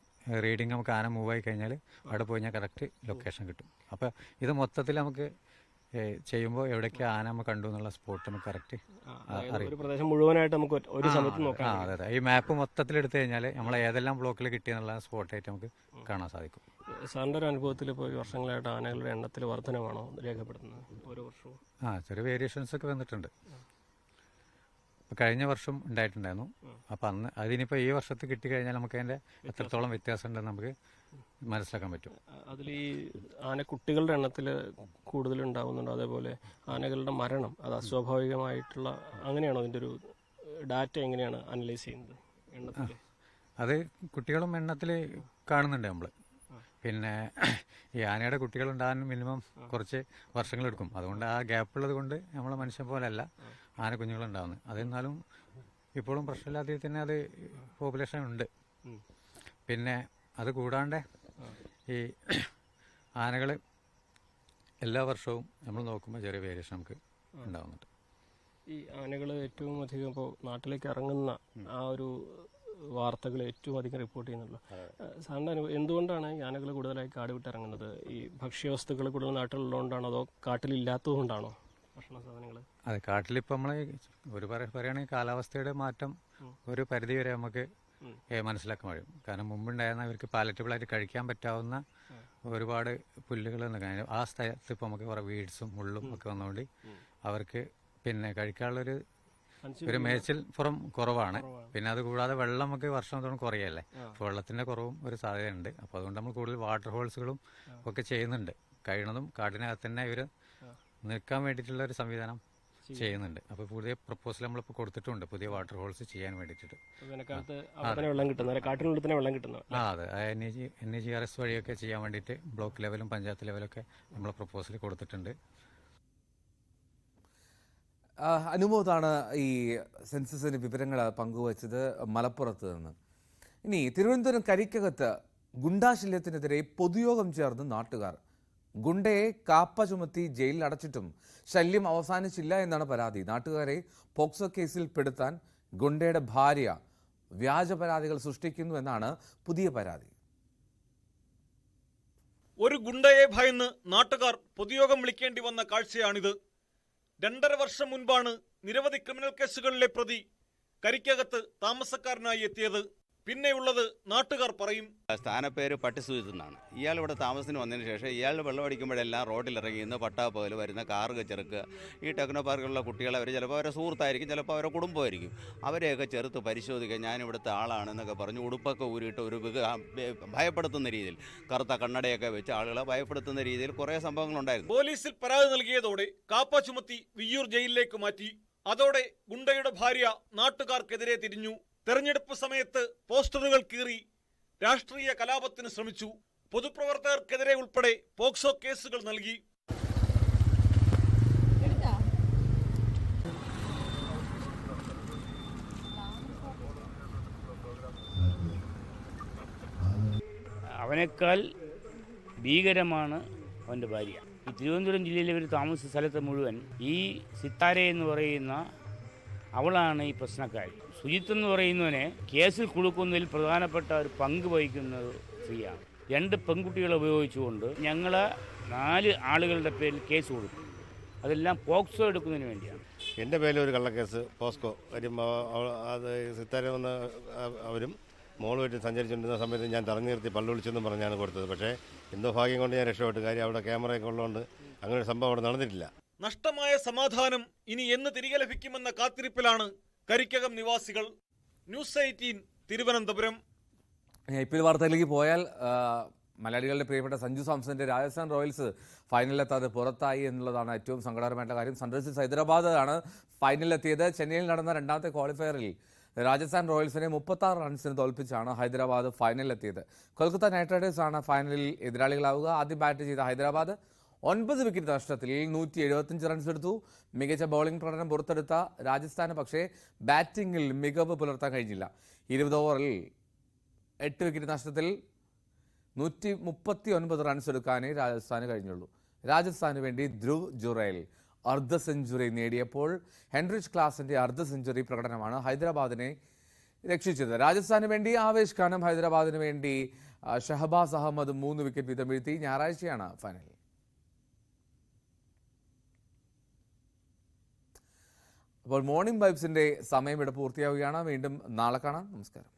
റീഡിങ് നമുക്ക് ആന മൂവ് ആയി കഴിഞ്ഞാൽ അവിടെ പോയി കഴിഞ്ഞാൽ കറക്റ്റ് ലൊക്കേഷൻ കിട്ടും. അപ്പോൾ ഇത് മൊത്തത്തിൽ നമുക്ക് ചെയ്യുമ്പോൾ എവിടേക്ക് ആന നമ്മൾ കണ്ടു എന്നുള്ള സ്പോട്ട് നമുക്ക് കറക്റ്റ് ഒരു പ്രദേശം മുഴുവനായിട്ട് നമുക്ക് ഒരു സമയത്ത് നോക്കാം. അതെ, ഈ മാപ്പ് മൊത്തത്തിൽ എടുത്തു കഴിഞ്ഞാൽ നമ്മൾ ഏതെല്ലാം ബ്ലോക്കിൽ കിട്ടിയെന്നുള്ള സ്പോട്ടായിട്ട് നമുക്ക് കാണാൻ സാധിക്കും. സാറിൻ്റെ ഒരു അനുഭവത്തിൽ ഇപ്പോൾ ഈ വർഷങ്ങളായിട്ട് ആനകളുടെ എണ്ണത്തിൽ വർധനമാണോ രേഖപ്പെടുത്തുന്നത് ഓരോ വർഷവും? ചെറിയ വേരിയേഷൻസ് ഒക്കെ വന്നിട്ടുണ്ട്. ഇപ്പോൾ കഴിഞ്ഞ വർഷം ഉണ്ടായിട്ടുണ്ടായിരുന്നു. അപ്പം അതിനിപ്പോൾ ഈ വർഷത്തിൽ കിട്ടിക്കഴിഞ്ഞാൽ നമുക്ക് അതിൻ്റെ എത്രത്തോളം വ്യത്യാസം ഉണ്ടെന്ന് നമുക്ക് മനസ്സിലാക്കാൻ പറ്റും. അതിൽ ഈ ആനക്കുട്ടികളുടെ എണ്ണത്തിൽ കൂടുതലുണ്ടാവുന്നുണ്ട്, അതേപോലെ ആനകളുടെ മരണം അത് അസ്വാഭാവികമായിട്ടുള്ള അങ്ങനെയാണോ? അതിൻ്റെ ഒരു ഡാറ്റ എങ്ങനെയാണ് അനലൈസ് ചെയ്യുന്നത് എണ്ണത്തിൽ? അത് കുട്ടികളും എണ്ണത്തിൽ കാണുന്നുണ്ട് നമ്മൾ. പിന്നെ ഈ ആനയുടെ കുട്ടികളുണ്ടാകാൻ മിനിമം കുറച്ച് വർഷങ്ങളെടുക്കും. അതുകൊണ്ട് ആ ഗ്യാപ്പുള്ളത് കൊണ്ട് നമ്മളെ മനുഷ്യൻ പോലെയല്ല ആന കുഞ്ഞുങ്ങളുണ്ടാകുന്നത്. അതെന്നാലും ഇപ്പോഴും പ്രശ്നമില്ലാതെ തന്നെ അത് പോപ്പുലേഷൻ ഉണ്ട്. പിന്നെ അത് കൂടാണ്ട് ഈ ആനകൾ എല്ലാ വർഷവും നമ്മൾ നോക്കുമ്പോൾ ചെറിയ വേരിയേഷൻ നമുക്ക് ഉണ്ടാകുന്നുണ്ട്. ഈ ആനകൾ ഏറ്റവും അധികം ഇപ്പോൾ നാട്ടിലേക്ക് ഇറങ്ങുന്ന ആ ഒരു വാർത്തകൾ ഏറ്റവും അധികം റിപ്പോർട്ട് ചെയ്യുന്നുള്ളൂ. സാറിൻ്റെ എന്തുകൊണ്ടാണ് ഈ ആനകൾ കൂടുതലായി കാട് വിട്ടിറങ്ങുന്നത്? ഈ ഭക്ഷ്യവസ്തുക്കൾ കൂടുതൽ നാട്ടിലുള്ളതുകൊണ്ടാണോ അതോ കാട്ടിലില്ലാത്തതുകൊണ്ടാണോ ഭക്ഷണ സാധനങ്ങൾ? അതെ, കാട്ടിലിപ്പോൾ നമ്മൾ പറയുകയാണെങ്കിൽ കാലാവസ്ഥയുടെ മാറ്റം ഒരു പരിധി വരെ നമുക്ക് മനസ്സിലാക്കാൻ കഴിയും. കാരണം മുമ്പുണ്ടായിരുന്ന ഇവർക്ക് പാലറ്റബിളായിട്ട് കഴിക്കാൻ പറ്റാവുന്ന ഒരുപാട് പുല്ലുകൾ എന്നൊക്കെ ആ സ്ഥലത്ത് ഇപ്പോൾ നമുക്ക് കുറേ വീഡ്സും മുള്ളും ഒക്കെ വന്നുകൊണ്ട് അവർക്ക് പിന്നെ കഴിക്കാനുള്ളൊരു മേച്ചിൽ പുറം കുറവാണ്. പിന്നെ അത് കൂടാതെ വെള്ളം നമുക്ക് വർഷം തോറും കുറയല്ലേ, അപ്പോൾ വെള്ളത്തിൻ്റെ കുറവും ഒരു സാധ്യതയുണ്ട്. അപ്പോൾ അതുകൊണ്ട് നമ്മൾ കൂടുതൽ വാട്ടർ ഹോൾസുകളും ഒക്കെ ചെയ്യുന്നുണ്ട്. കഴിയുന്നതും കാട്ടിനകത്ത് തന്നെ ഇവർ നിൽക്കാൻ വേണ്ടിയിട്ടുള്ള ഒരു സംവിധാനം ചെയ്യുന്നുണ്ട്. അപ്പോൾ പുതിയ പ്രപ്പോസൽ നമ്മളിപ്പോൾ കൊടുത്തിട്ടുണ്ട്, പുതിയ വാട്ടർ ഹോൾസ് ചെയ്യാൻ വേണ്ടിയിട്ട്. അതെ, NEGRS വഴിയൊക്കെ ചെയ്യാൻ വേണ്ടിയിട്ട് ബ്ലോക്ക് ലെവലും പഞ്ചായത്ത് ലെവലൊക്കെ നമ്മൾ പ്രപ്പോസൽ കൊടുത്തിട്ടുണ്ട്. അനുമോദാണ് ഈ സെൻസസിന്റെ വിവരങ്ങൾ പങ്കുവച്ചത് മലപ്പുറത്ത് നിന്ന്. ഇനി തിരുവനന്തപുരം കരിക്കകത്ത് ഗുണ്ടാശല്യത്തിനെതിരെ പൊതുയോഗം ചേർന്ന് നാട്ടുകാർ. ഗുണ്ടയെ കാപ്പ ചുമത്തി ജയിലിൽ അടച്ചിട്ടും ശല്യം അവസാനിച്ചില്ല എന്നാണ് പരാതി. നാട്ടുകാരെ പോക്സോ കേസിൽ പെടുത്താൻ ഗുണ്ടയുടെ ഭാര്യ വ്യാജ പരാതികൾ സൃഷ്ടിക്കുന്നു എന്നാണ് പുതിയ പരാതി. ഒരു ഗുണ്ടയെ ഭയന്ന് നാട്ടുകാർ പൊതുയോഗം വിളിക്കേണ്ടി വന്ന കാഴ്ചയാണിത്. 2.5 വർഷം മുൻപാണ് നിരവധി ക്രിമിനൽ കേസുകളിലെ പ്രതി കരിക്കകത്ത് താമസക്കാരനായി എത്തിയത്. പിന്നെയുള്ളത് നാട്ടുകാർ പറയും. സ്ഥാനപ്പേര് പട്ടിസുജിത്ത് എന്നാണ്. ഇയാൾ ഇവിടെ താമസത്തിന് വന്നതിന് ശേഷം ഇയാൾ വെള്ളമടിക്കുമ്പോഴെല്ലാം റോഡിലിറങ്ങി ഇന്ന് പട്ടാപ്പകൽ വരുന്ന കാറുകൾ ചെറുക്കുക. ഈ ടെക്നോ പാർക്കിലുള്ള കുട്ടികൾ അവർ ചിലപ്പോൾ അവരെ സുഹൃത്തായിരിക്കും, ചിലപ്പോൾ അവരെ കുടുംബമായിരിക്കും. അവരെയൊക്കെ ചെറുത്ത് പരിശോധിക്കുക, ഞാനിവിടുത്തെ ആളാണെന്നൊക്കെ പറഞ്ഞ് ഉടുപ്പൊക്കെ ഊരിയിട്ട് ഒരു ഭയപ്പെടുത്തുന്ന രീതിയിൽ കറുത്ത കണ്ണടയൊക്കെ വെച്ച് ആളുകളെ ഭയപ്പെടുത്തുന്ന രീതിയിൽ കുറേ സംഭവങ്ങളുണ്ടായിരുന്നു. പോലീസിൽ പരാതി നൽകിയതോടെ കാപ്പ ചുമത്തി വിയ്യൂർ ജയിലിലേക്ക് മാറ്റി. അതോടെ ഗുണ്ടയുടെ ഭാര്യ നാട്ടുകാർക്കെതിരെ തിരിഞ്ഞു. തെരഞ്ഞെടുപ്പ് സമയത്ത് പോസ്റ്ററുകൾ കീറി രാഷ്ട്രീയ കലാപത്തിന് ശ്രമിച്ചു. പൊതുപ്രവർത്തകർക്കെതിരെ ഉൾപ്പെടെ പോക്സോ കേസുകൾ നൽകി. അവനേക്കാൾ ഭീകരമാണ് അവൻ്റെ ഭാര്യ. ഈ തിരുവനന്തപുരം ജില്ലയിലെ ഒരു താമസ സ്ഥലത്ത് മുഴുവൻ ഈ സിത്താര എന്ന് പറയുന്ന അവളാണ് ഈ പ്രശ്നക്കാരി. സുജിത്ത് എന്ന് പറയുന്നവനെ കേസിൽ കൊടുക്കുന്നതിൽ പ്രധാനപ്പെട്ട ഒരു പങ്ക് വഹിക്കുന്നത് സ്ത്രീയാണ്. 2 പെൺകുട്ടികളെ ഉപയോഗിച്ചുകൊണ്ട് ഞങ്ങൾ 4 ആളുകളുടെ പേരിൽ കേസ് കൊടുത്തു. അതെല്ലാം പോക്സോ എടുക്കുന്നതിന് വേണ്ടിയാണ്. എൻ്റെ പേരിൽ ഒരു കള്ളക്കേസ് പോസ്കോ വരും. അത് സിത്താര വന്ന അവരും മോളുമായിട്ട് സഞ്ചരിച്ചുകൊണ്ടിരുന്ന സമയത്ത് ഞാൻ തടഞ്ഞു നിർത്തി പള്ളു വിളിച്ചെന്നും പറഞ്ഞാണ് കൊടുത്തത്. പക്ഷേ എന്തോ ഭാഗ്യം കൊണ്ട് ഞാൻ രക്ഷപ്പെട്ടു. കാര്യം അവിടെ ക്യാമറയൊക്കെ ഉള്ളതുകൊണ്ട് അങ്ങനെ ഒരു സംഭവം അവിടെ നടന്നിട്ടില്ല. നഷ്ടമായ സമാധാനം ഇനി എന്ന് തിരികെ ലഭിക്കുമെന്ന കാത്തിരിപ്പിലാണ് കരിക്കകം നിവാസികൾ. ന്യൂസ് 18 തിരുവനന്തപുരം. IPL വാർത്തയിലേക്ക് പോയാൽ മലയാളികളുടെ പ്രിയപ്പെട്ട സഞ്ജു സാംസന്റെ രാജസ്ഥാൻ റോയൽസ് ഫൈനലിലെത്താതെ പുറത്തായി എന്നുള്ളതാണ് ഏറ്റവും സങ്കടകരമായിട്ടുള്ള കാര്യം. സൺറൈസേഴ്സ് ഹൈദരാബാദ് ആണ് ഫൈനലിലെത്തിയത്. ചെന്നൈയിൽ നടന്ന 2ാമത്തെ ക്വാളിഫയറിൽ രാജസ്ഥാൻ റോയൽസിനെ 36 റൺസിന് തോൽപ്പിച്ചാണ് ഹൈദരാബാദ് ഫൈനലിലെത്തിയത്. കൊൽക്കത്ത നൈറ്റ് റൈഡേഴ്സ് ആണ് ഫൈനലിൽ എതിരാളികളാവുക. ആദ്യം ബാറ്റ് ചെയ്ത ഹൈദരാബാദ് 9 വിക്കറ്റ് നഷ്ടത്തിൽ 175 റൺസ് എടുത്തു. മികച്ച ബൗളിംഗ് പ്രകടനം പുറത്തെടുത്ത രാജസ്ഥാന് പക്ഷേ ബാറ്റിംഗിൽ മികവ് പുലർത്താൻ കഴിഞ്ഞില്ല. 20 ഓവറിൽ 8 വിക്കറ്റ് നഷ്ടത്തിൽ 139 റൺസ് എടുക്കാനേ രാജസ്ഥാന് കഴിഞ്ഞുള്ളൂ. രാജസ്ഥാന് വേണ്ടി ധ്രുവ് ജുറേൽ അർദ്ധ സെഞ്ചുറി നേടിയപ്പോൾ ഹെൻറിച്ച് ക്ലാസിന്റെ അർദ്ധ സെഞ്ചുറി പ്രകടനമാണ് ഹൈദരാബാദിനെ രക്ഷിച്ചത്. രാജസ്ഥാന് വേണ്ടി ആവേശ് ഖാനും ഹൈദരാബാദിന് വേണ്ടി ഷഹബാസ് അഹമ്മദ് 3 വിക്കറ്റ് വീതം വീഴ്ത്തി. ഞായറാഴ്ചയാണ് ഫൈനൽ. അപ്പോൾ മോർണിംഗ് വൈബ്സിന്റെ സമയം ഇവിടെ പൂർത്തിയാവുകയാണ്. വീണ്ടും നാളെ കാണാം. നമസ്കാരം.